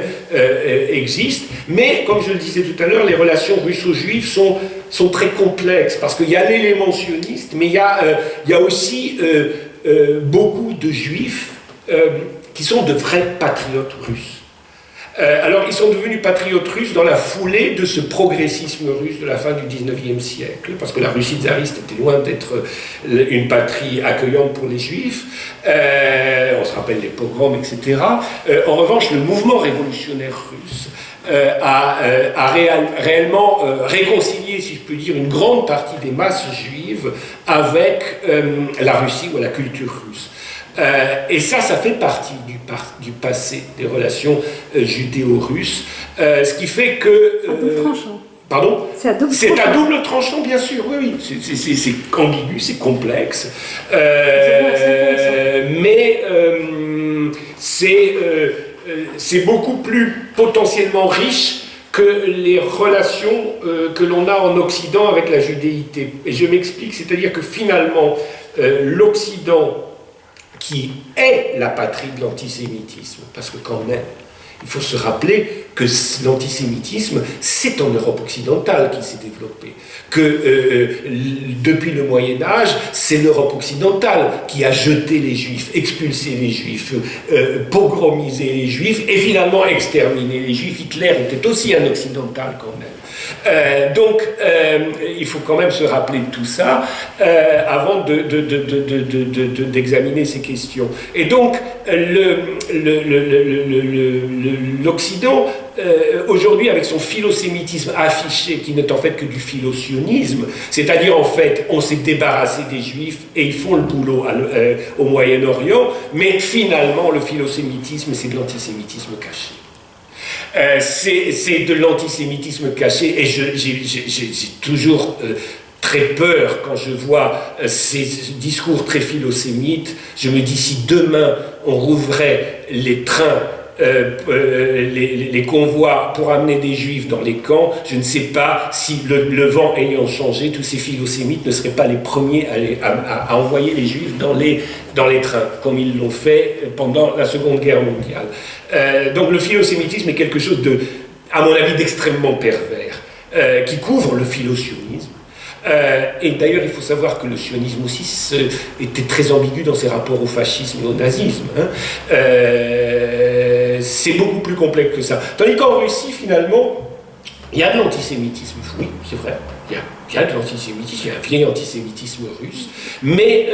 existe, mais comme je le disais tout à l'heure, les relations russo-juives sont très complexes, parce qu'il y a l'élément sioniste, mais il y a aussi beaucoup de juifs qui sont de vrais patriotes russes. Alors, ils sont devenus patriotes russes dans la foulée de ce progressisme russe de la fin du XIXe siècle, parce que la Russie tsariste était loin d'être une patrie accueillante pour les juifs. On se rappelle les pogroms, etc. En revanche, le mouvement révolutionnaire russe a réellement réconcilié, si je peux dire, une grande partie des masses juives avec la Russie ou la culture russe. Et ça fait partie du passé des relations judéo-russes, ce qui fait que... à double tranchant. Pardon ? C'est à double tranchant. C'est à double tranchant, bien sûr, oui. C'est ambigu, c'est complexe. Mais c'est beaucoup plus potentiellement riche que les relations que l'on a en Occident avec la judéité. Et je m'explique, c'est-à-dire que finalement, l'Occident, qui est la patrie de l'antisémitisme, parce que quand même, il faut se rappeler que l'antisémitisme, c'est en Europe occidentale qu'il s'est développé, que depuis le Moyen-Âge, c'est l'Europe occidentale qui a jeté les Juifs, expulsé les Juifs, pogromisé les Juifs, et finalement exterminé les Juifs. Hitler était aussi un occidental quand même. Donc, il faut quand même se rappeler de tout ça avant d'examiner ces questions. Et donc, l'Occident, aujourd'hui, avec son philosémitisme affiché, qui n'est en fait que du philosionisme, c'est-à-dire, en fait, on s'est débarrassé des Juifs et ils font le boulot au Moyen-Orient, mais finalement, le philosémitisme, c'est de l'antisémitisme caché. C'est de l'antisémitisme caché, et j'ai toujours très peur quand je vois ces discours très philosémites. Je me dis, si demain on rouvrait les trains, les convois pour amener des juifs dans les camps, je ne sais pas si le vent ayant changé, tous ces philosémites ne seraient pas les premiers à envoyer les juifs dans les trains, comme ils l'ont fait pendant la Seconde Guerre mondiale. Donc le philosémitisme est quelque chose à mon avis, d'extrêmement pervers, qui couvre le philosionisme. Et d'ailleurs, il faut savoir que le sionisme aussi était très ambigu dans ses rapports au fascisme et au nazisme. C'est beaucoup plus complexe que ça. Tandis qu'en Russie, finalement, il y a de l'antisémitisme, oui, c'est vrai. Il y a de l'antisémitisme, il y a un vieil antisémitisme russe, mais...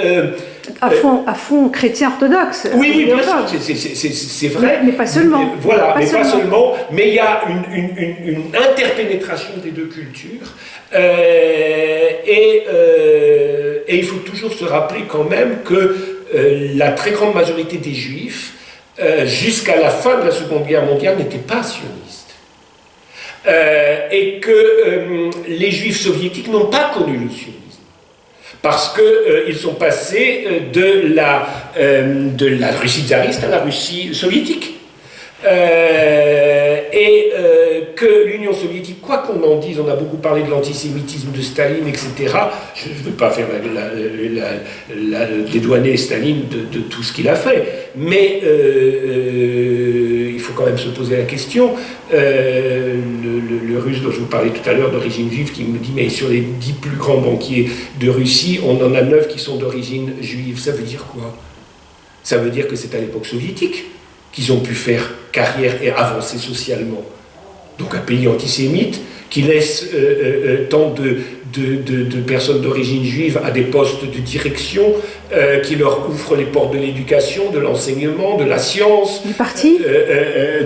à fond chrétien orthodoxe. Oui, bien sûr, c'est vrai. Mais pas seulement. Voilà, mais pas seulement. Mais il y a une interpénétration des deux cultures. Et il faut toujours se rappeler quand même que la très grande majorité des Juifs, jusqu'à la fin de la Seconde Guerre mondiale, n'étaient pas sionistes. Et que les Juifs soviétiques n'ont pas connu le sionisme. Parce qu'ils sont passés de la Russie tsariste à la Russie soviétique. Et que l'Union soviétique, quoi qu'on en dise, on a beaucoup parlé de l'antisémitisme de Staline, etc. Je ne veux pas faire dédouaner Staline de tout ce qu'il a fait, mais il faut quand même se poser la question. Le Russe dont je vous parlais tout à l'heure, d'origine juive, qui me dit, mais sur les 10 plus grands banquiers de Russie, on en a 9 qui sont d'origine juive. Ça veut dire quoi? Ça veut dire que c'est à l'époque soviétique qu'ils ont pu faire carrière et avancer socialement. Donc un pays antisémite qui laisse tant de personnes d'origine juive à des postes de direction, qui leur ouvre les portes de l'éducation, de l'enseignement, de la science. Du parti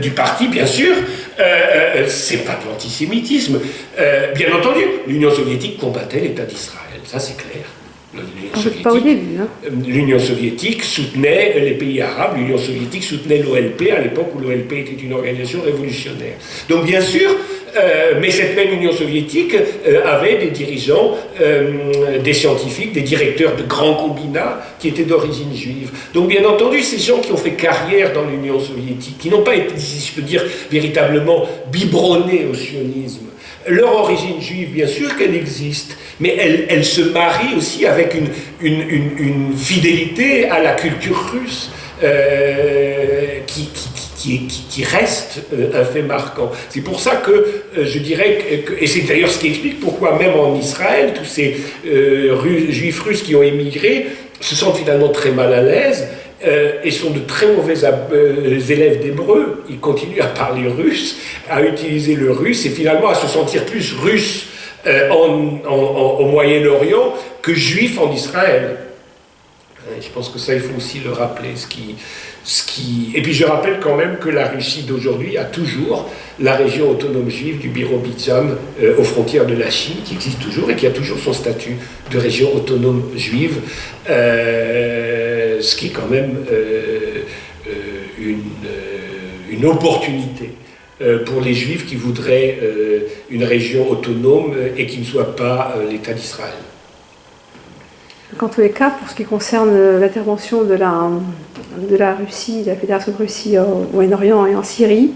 du parti, bien sûr. C'est pas de l'antisémitisme. Bien entendu, l'Union soviétique combattait l'État d'Israël, ça c'est clair. Pas au début. Hein. L'Union soviétique soutenait les pays arabes, l'Union soviétique soutenait l'OLP à l'époque où l'OLP était une organisation révolutionnaire. Donc bien sûr, mais cette même Union soviétique avait des dirigeants, des scientifiques, des directeurs de grands combinats qui étaient d'origine juive. Donc bien entendu, ces gens qui ont fait carrière dans l'Union soviétique, qui n'ont pas été, si je peux dire, véritablement biberonnés au sionisme, leur origine juive, bien sûr qu'elle existe, mais elle se marie aussi avec une fidélité à la culture russe qui reste un fait marquant. C'est pour ça que je dirais et c'est d'ailleurs ce qui explique pourquoi même en Israël, tous ces juifs russes qui ont émigré se sentent finalement très mal à l'aise et sont de très mauvais élèves d'hébreu. Ils continuent à parler russe, à utiliser le russe et finalement à se sentir plus russes au Moyen-Orient que juifs en Israël. Je pense que ça, il faut aussi le rappeler. Et puis je rappelle quand même que la Russie d'aujourd'hui a toujours la région autonome juive du Birobidzhan aux frontières de la Chine, qui existe toujours et qui a toujours son statut de région autonome juive, ce qui est quand même une opportunité pour les Juifs qui voudraient une région autonome et qui ne soit pas l'État d'Israël. En tous les cas, pour ce qui concerne l'intervention de la Russie, de la Fédération de Russie au Moyen-Orient et en Syrie,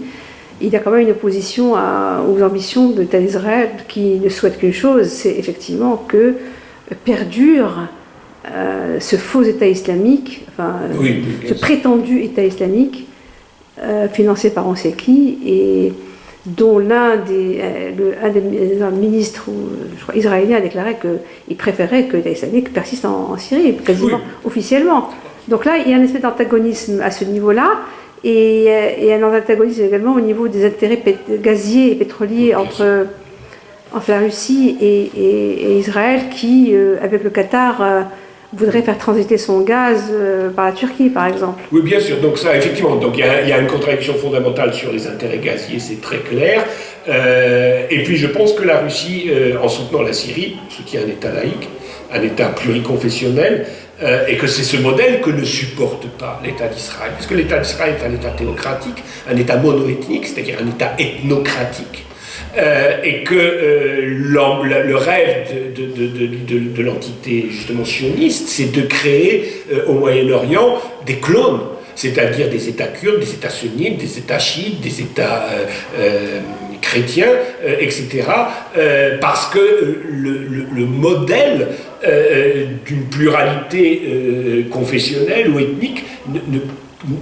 il y a quand même une opposition aux ambitions de l'État d'Israël qui ne souhaite qu'une chose, c'est effectivement que perdure ce faux État islamique, ce prétendu État islamique financé par on sait qui, et dont un des ministres je crois, israéliens a déclaré qu'il préférait que l'État islamique persiste en Syrie, quasiment officiellement. Donc là, il y a un espèce d'antagonisme à ce niveau-là, et un antagonisme également au niveau des intérêts gaziers et pétroliers entre la Russie et Israël, qui, avec le Qatar, voudrait faire transiter son gaz par la Turquie, par exemple. Oui, bien sûr. Donc ça, effectivement, donc il y a une contradiction fondamentale sur les intérêts gaziers, c'est très clair. Et puis je pense que la Russie, en soutenant la Syrie, soutient un État laïque, un État pluriconfessionnel, et que c'est ce modèle que ne supporte pas l'État d'Israël. Parce que l'État d'Israël est un État théocratique, un État monoethnique, c'est-à-dire un État ethnocratique. Et que le rêve de l'entité justement sioniste, c'est de créer au Moyen-Orient des clones, c'est-à-dire des États kurdes, des États sunnites, des États chiites, des États chrétiens, etc. Parce que le modèle d'une pluralité confessionnelle ou ethnique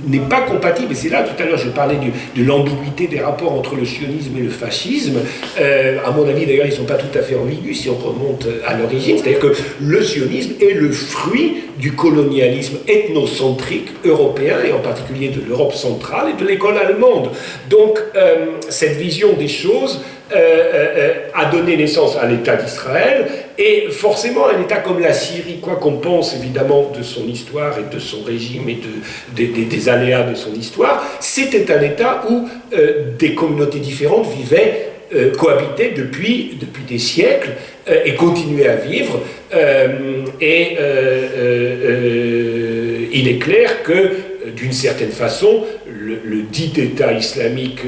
n'est pas compatible, et c'est là, tout à l'heure, je parlais de l'ambiguïté des rapports entre le sionisme et le fascisme. À mon avis, d'ailleurs, ils ne sont pas tout à fait ambigus si on remonte à l'origine, c'est-à-dire que le sionisme est le fruit du colonialisme ethnocentrique européen, et en particulier de l'Europe centrale et de l'école allemande. Donc, cette vision des choses a donné naissance à l'État d'Israël, et forcément un État comme la Syrie, quoi qu'on pense évidemment de son histoire et de son régime et des aléas de son histoire, c'était un État où des communautés différentes vivaient, cohabitaient depuis des siècles et continuaient à vivre. Il est clair que d'une certaine façon, le dit État islamique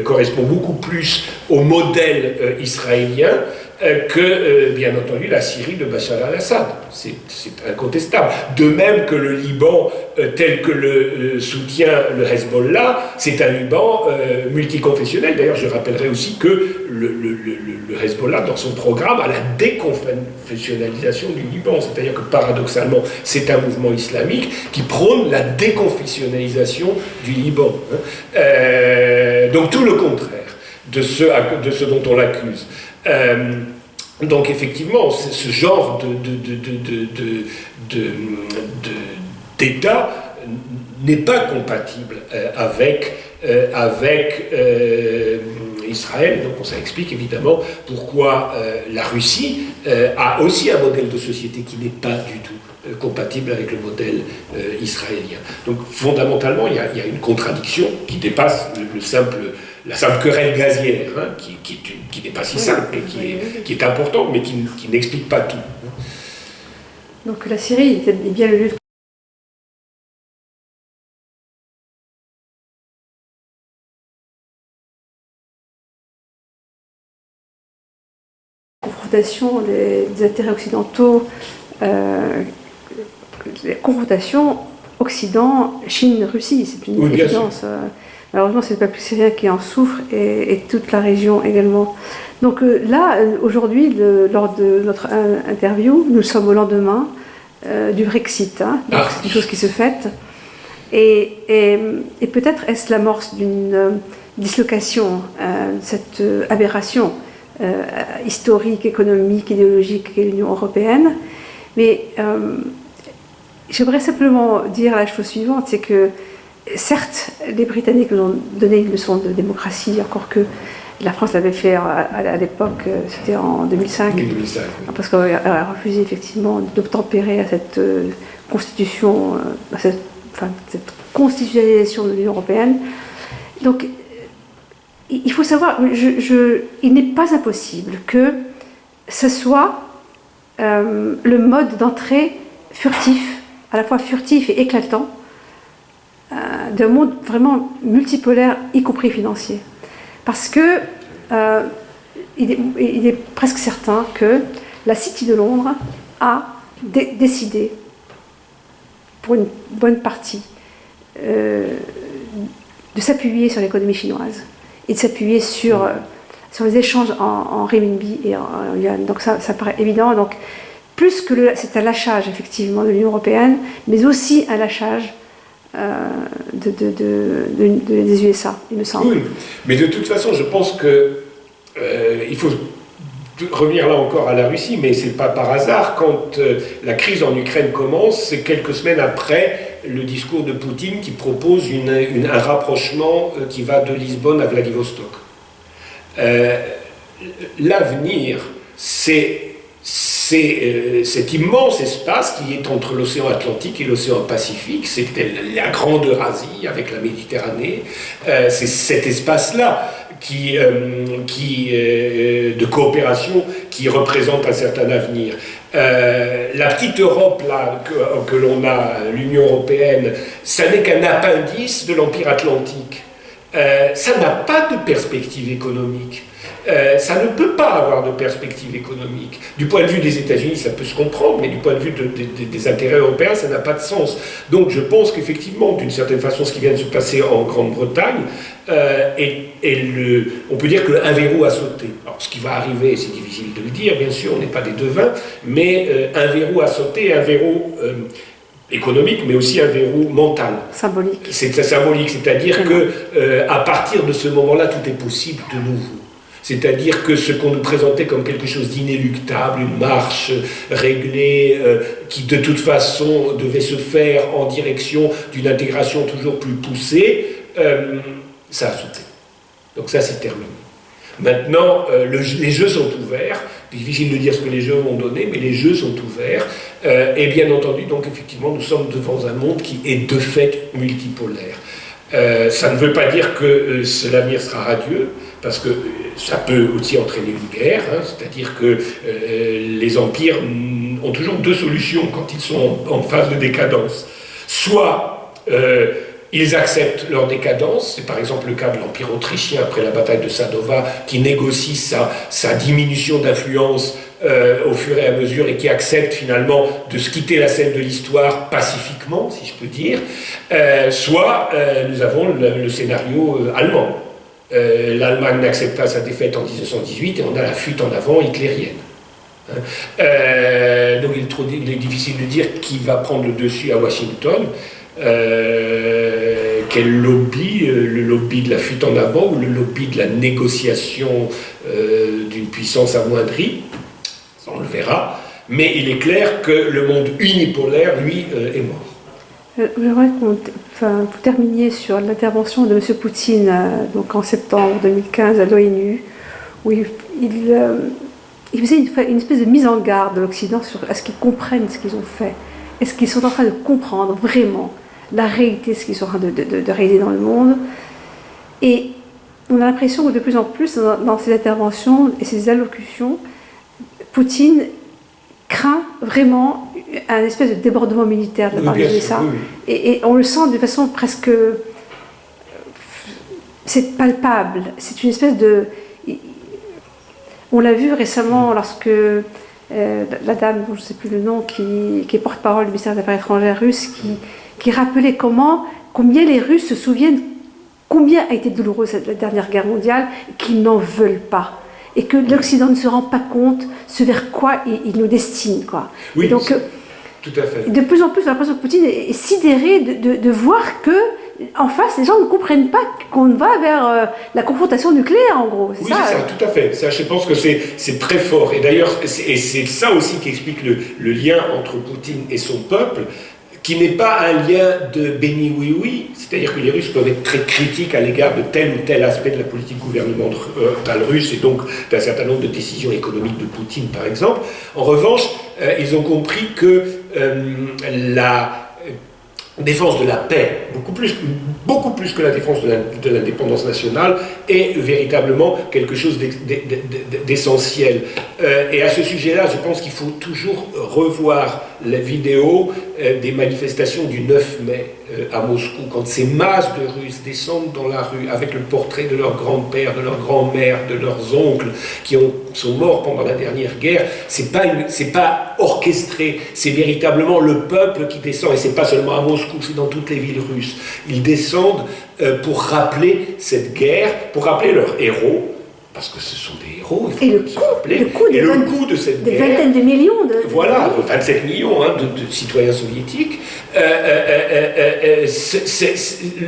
correspond beaucoup plus au modèle israélien que, bien entendu, la Syrie de Bachar al-Assad. C'est incontestable. De même que le Liban, tel que le soutient le Hezbollah, c'est un Liban multiconfessionnel. D'ailleurs, je rappellerai aussi que le Hezbollah, dans son programme, a la déconfessionnalisation du Liban. C'est-à-dire que, paradoxalement, c'est un mouvement islamique qui prône la déconfessionnalisation du Liban. Donc, tout le contraire de ce dont on l'accuse. Donc effectivement, ce genre d'État n'est pas compatible avec Israël. Donc ça explique évidemment pourquoi la Russie a aussi un modèle de société qui n'est pas du tout compatible avec le modèle israélien. Donc fondamentalement, il y a une contradiction qui dépasse la simple querelle gazière, hein, qui n'est pas si simple, et qui est importante, mais qui n'explique pas tout. Donc la Syrie est bien le lieu de confrontation des intérêts occidentaux, confrontation Occident-Chine-Russie, c'est une évidence. Malheureusement, c'est le peuple syrien qui en souffre et toute la région également. Donc là, aujourd'hui, lors de notre interview, nous sommes au lendemain du Brexit. Hein, donc c'est une chose qui se fête. Et peut-être est-ce l'amorce d'une dislocation, cette aberration historique, économique, idéologique qu'est l'Union européenne. Mais j'aimerais simplement dire la chose suivante, c'est que certes, les Britanniques nous ont donné une leçon de démocratie, encore que la France l'avait fait à l'époque, c'était en 2005. Oui, 2005 oui. Parce qu'elle a refusé effectivement d'obtempérer à cette constitution, à cette constitutionnalisation de l'Union européenne. Donc, il faut savoir, il n'est pas impossible que ce soit le mode d'entrée furtif, à la fois furtif et éclatant, d'un monde vraiment multipolaire, y compris financier. Parce que il est presque certain que la City de Londres a décidé, pour une bonne partie, de s'appuyer sur l'économie chinoise et de s'appuyer sur les échanges en renminbi et en yuan. Donc ça paraît évident. Donc, plus que c'est un lâchage, effectivement, de l'Union européenne, mais aussi un lâchage des USA, il me semble. Oui, mais de toute façon, je pense que il faut revenir là encore à la Russie, mais c'est pas par hasard. Quand la crise en Ukraine commence, c'est quelques semaines après le discours de Poutine qui propose un rapprochement qui va de Lisbonne à Vladivostok. L'avenir, c'est cet immense espace qui est entre l'océan Atlantique et l'océan Pacifique, c'est la grande Eurasie avec la Méditerranée, c'est cet espace-là de coopération qui représente un certain avenir. La petite Europe là, que l'on a, l'Union européenne, ça n'est qu'un appendice de l'Empire atlantique. Ça n'a pas de perspective économique. Ça ne peut pas avoir de perspective économique. Du point de vue des États-Unis, ça peut se comprendre, mais du point de vue des intérêts européens, ça n'a pas de sens. Donc je pense qu'effectivement, d'une certaine façon, ce qui vient de se passer en Grande-Bretagne, on peut dire qu'un verrou a sauté. Alors ce qui va arriver, c'est difficile de le dire, bien sûr, on n'est pas des devins, mais un verrou a sauté, un verrou économique, mais aussi un verrou mental. Symbolique. C'est symbolique, c'est-à-dire qu'à partir de ce moment-là, tout est possible de nouveau. C'est-à-dire que ce qu'on nous présentait comme quelque chose d'inéluctable, une marche réglée, qui de toute façon devait se faire en direction d'une intégration toujours plus poussée, ça a sauté. Donc ça, c'est terminé. Maintenant, les jeux sont ouverts. C'est difficile de dire ce que les jeux vont donner, mais les jeux sont ouverts. Et bien entendu, donc effectivement, nous sommes devant un monde qui est de fait multipolaire. Ça ne veut pas dire que l'avenir sera radieux, parce que ça peut aussi entraîner une guerre, hein, c'est-à-dire que les empires ont toujours deux solutions quand ils sont en phase de décadence. Soit ils acceptent leur décadence. C'est par exemple le cas de l'Empire autrichien après la bataille de Sadova, qui négocie sa diminution d'influence au fur et à mesure et qui accepte finalement de se quitter la scène de l'histoire pacifiquement, si je peux dire. Soit nous avons le scénario allemand. L'Allemagne n'accepte pas sa défaite en 1918 et on a la fuite en avant hitlérienne. Donc il est difficile de dire qui va prendre le dessus à Washington. Quel lobby, le lobby de la fuite en avant ou le lobby de la négociation d'une puissance amoindrie, on le verra, mais il est clair que le monde unipolaire, lui, est mort. J'aimerais vous terminiez sur l'intervention de M. Poutine donc en septembre 2015 à l'ONU, où il faisait une espèce de mise en garde de l'Occident sur est-ce qu'ils comprennent ce qu'ils ont fait, est-ce qu'ils sont en train de comprendre vraiment la réalité, ce qu'ils sont en train de réaliser dans le monde. Et on a l'impression que de plus en plus dans ces interventions et ces allocutions, Poutine craint vraiment un espèce de débordement militaire de la part de ça. Oui. Et on le sent de façon presque... C'est palpable. C'est une espèce de... On l'a vu récemment lorsque la dame, dont je ne sais plus le nom, qui est porte-parole du ministère des Affaires étrangères russe, qui rappelait combien les Russes se souviennent combien a été douloureuse la dernière guerre mondiale, et qu'ils n'en veulent pas. Et que l'Occident ne se rend pas compte ce vers quoi il nous destine, quoi. Oui, donc, tout à fait. De plus en plus, j'ai l'impression que Poutine est sidéré de voir que, en face, les gens ne comprennent pas qu'on va vers la confrontation nucléaire, en gros. Oui, c'est ça, tout à fait. Ça, je pense que c'est très fort. Et d'ailleurs, c'est ça aussi qui explique le lien entre Poutine et son peuple, qui n'est pas un lien de béni-oui-oui, c'est-à-dire que les Russes peuvent être très critiques à l'égard de tel ou tel aspect de la politique gouvernementale russe et donc d'un certain nombre de décisions économiques de Poutine, par exemple. En revanche, ils ont compris que la défense de la paix, beaucoup plus que la défense de l'indépendance nationale, est véritablement quelque chose d'essentiel. Et à ce sujet-là, je pense qu'il faut toujours revoir la vidéo des manifestations du 9 mai à Moscou, quand ces masses de Russes descendent dans la rue avec le portrait de leur grand-père, de leur grand-mère, de leurs oncles qui sont morts pendant la dernière guerre. C'est pas orchestré, c'est véritablement le peuple qui descend, et c'est pas seulement à Moscou, c'est dans toutes les villes russes. Ils descendent pour rappeler cette guerre, pour rappeler leurs héros, parce que ce sont des héros, il faut se rappeler. Le coût de cette guerre. Des vingtaines de millions de... Voilà, 27 millions de citoyens soviétiques.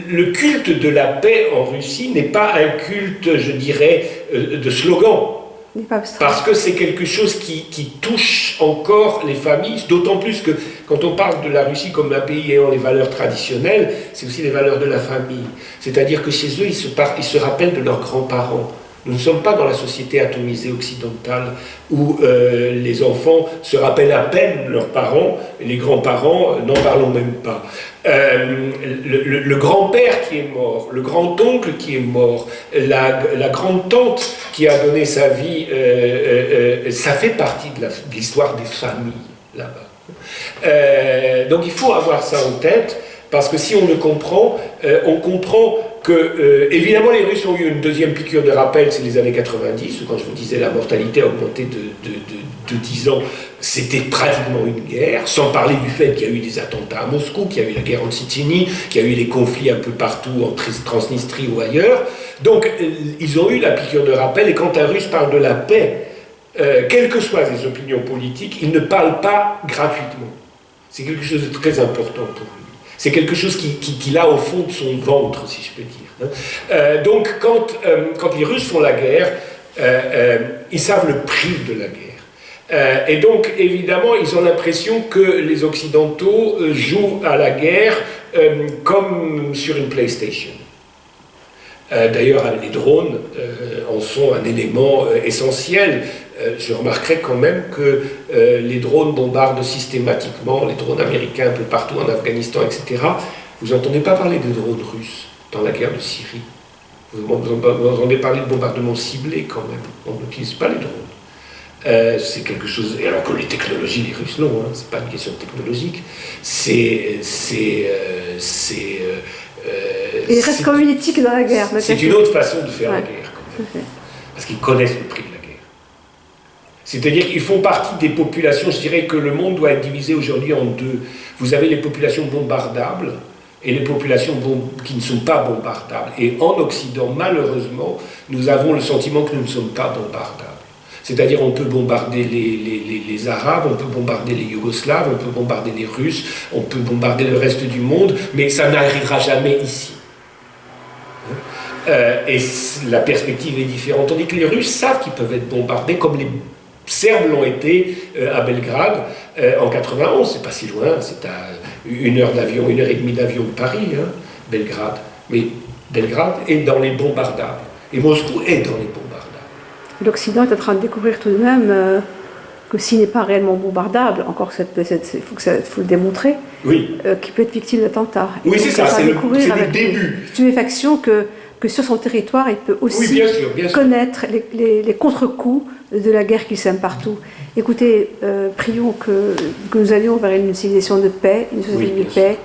Le culte de la paix en Russie n'est pas un culte, je dirais, de slogan. Parce que c'est quelque chose qui touche encore les familles, d'autant plus que quand on parle de la Russie comme un pays ayant les valeurs traditionnelles, c'est aussi les valeurs de la famille. C'est-à-dire que chez eux, ils se rappellent de leurs grands-parents. Nous ne sommes pas dans la société atomisée occidentale où les enfants se rappellent à peine leurs parents, et les grands-parents, n'en parlons même pas. Le grand-père qui est mort, le grand-oncle qui est mort, la grande-tante qui a donné sa vie, ça fait partie de l'histoire des familles là-bas. Donc il faut avoir ça en tête, parce que si on le comprend, on comprend que, évidemment, les Russes ont eu une deuxième piqûre de rappel, c'est les années 90, quand je vous disais la mortalité a augmenté de 10 ans, c'était pratiquement une guerre, sans parler du fait qu'il y a eu des attentats à Moscou, qu'il y a eu la guerre en Tchétchénie, qu'il y a eu des conflits un peu partout, en Transnistrie ou ailleurs. Donc, ils ont eu la piqûre de rappel, et quand un Russe parle de la paix, quelles que soient ses opinions politiques, il ne parle pas gratuitement. C'est quelque chose de très important pour lui. C'est quelque chose qu'il a au fond de son ventre, si je peux dire. Donc, quand les Russes font la guerre, ils savent le prix de la guerre. Et donc, évidemment, ils ont l'impression que les Occidentaux jouent à la guerre comme sur une PlayStation. D'ailleurs, les drones en sont un élément essentiel. Je remarquerai quand même que les drones bombardent systématiquement, les drones américains un peu partout en Afghanistan, etc. Vous n'entendez pas parler des drones russes dans la guerre de Syrie. Vous entendez parler de bombardements ciblés quand même. On n'utilise pas les drones. C'est quelque chose, et alors que les technologies, les Russes l'ont, c'est pas une question technologique, c'est Et il reste quand même une éthique dans la guerre. C'est une autre façon de faire la Ouais. guerre, quand même. Parce qu'ils connaissent le prix de la guerre. C'est-à-dire qu'ils font partie des populations, je dirais que le monde doit être divisé aujourd'hui en deux. Vous avez les populations bombardables et les populations qui ne sont pas bombardables. Et en Occident, malheureusement, nous avons le sentiment que nous ne sommes pas bombardables. C'est-à-dire on peut bombarder les Arabes, on peut bombarder les Yougoslaves, on peut bombarder les Russes, on peut bombarder le reste du monde, mais ça n'arrivera jamais ici. Et la perspective est différente. Tandis que les Russes savent qu'ils peuvent être bombardés, comme les Serbes l'ont été à Belgrade en 91. C'est pas si loin, c'est à 1 heure d'avion, 1 heure et demie d'avion de Paris, hein, Belgrade. Mais Belgrade est dans les bombardables. Et Moscou est dans les bombardables. L'Occident est en train de découvrir tout de même que s'il n'est pas réellement bombardable, encore il faut le démontrer, Oui. Qu'il peut être victime d'attentats. Oui, c'est ça, c'est le des début. Stupéfaction que sur son territoire, il peut aussi Oui, bien sûr. connaître les contre-coups de la guerre qui sème partout. Écoutez, prions que nous allions vers une civilisation de paix, une société de paix.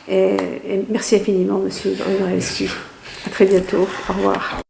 Et merci infiniment, monsieur Brunelleschi. À très bientôt. Au revoir.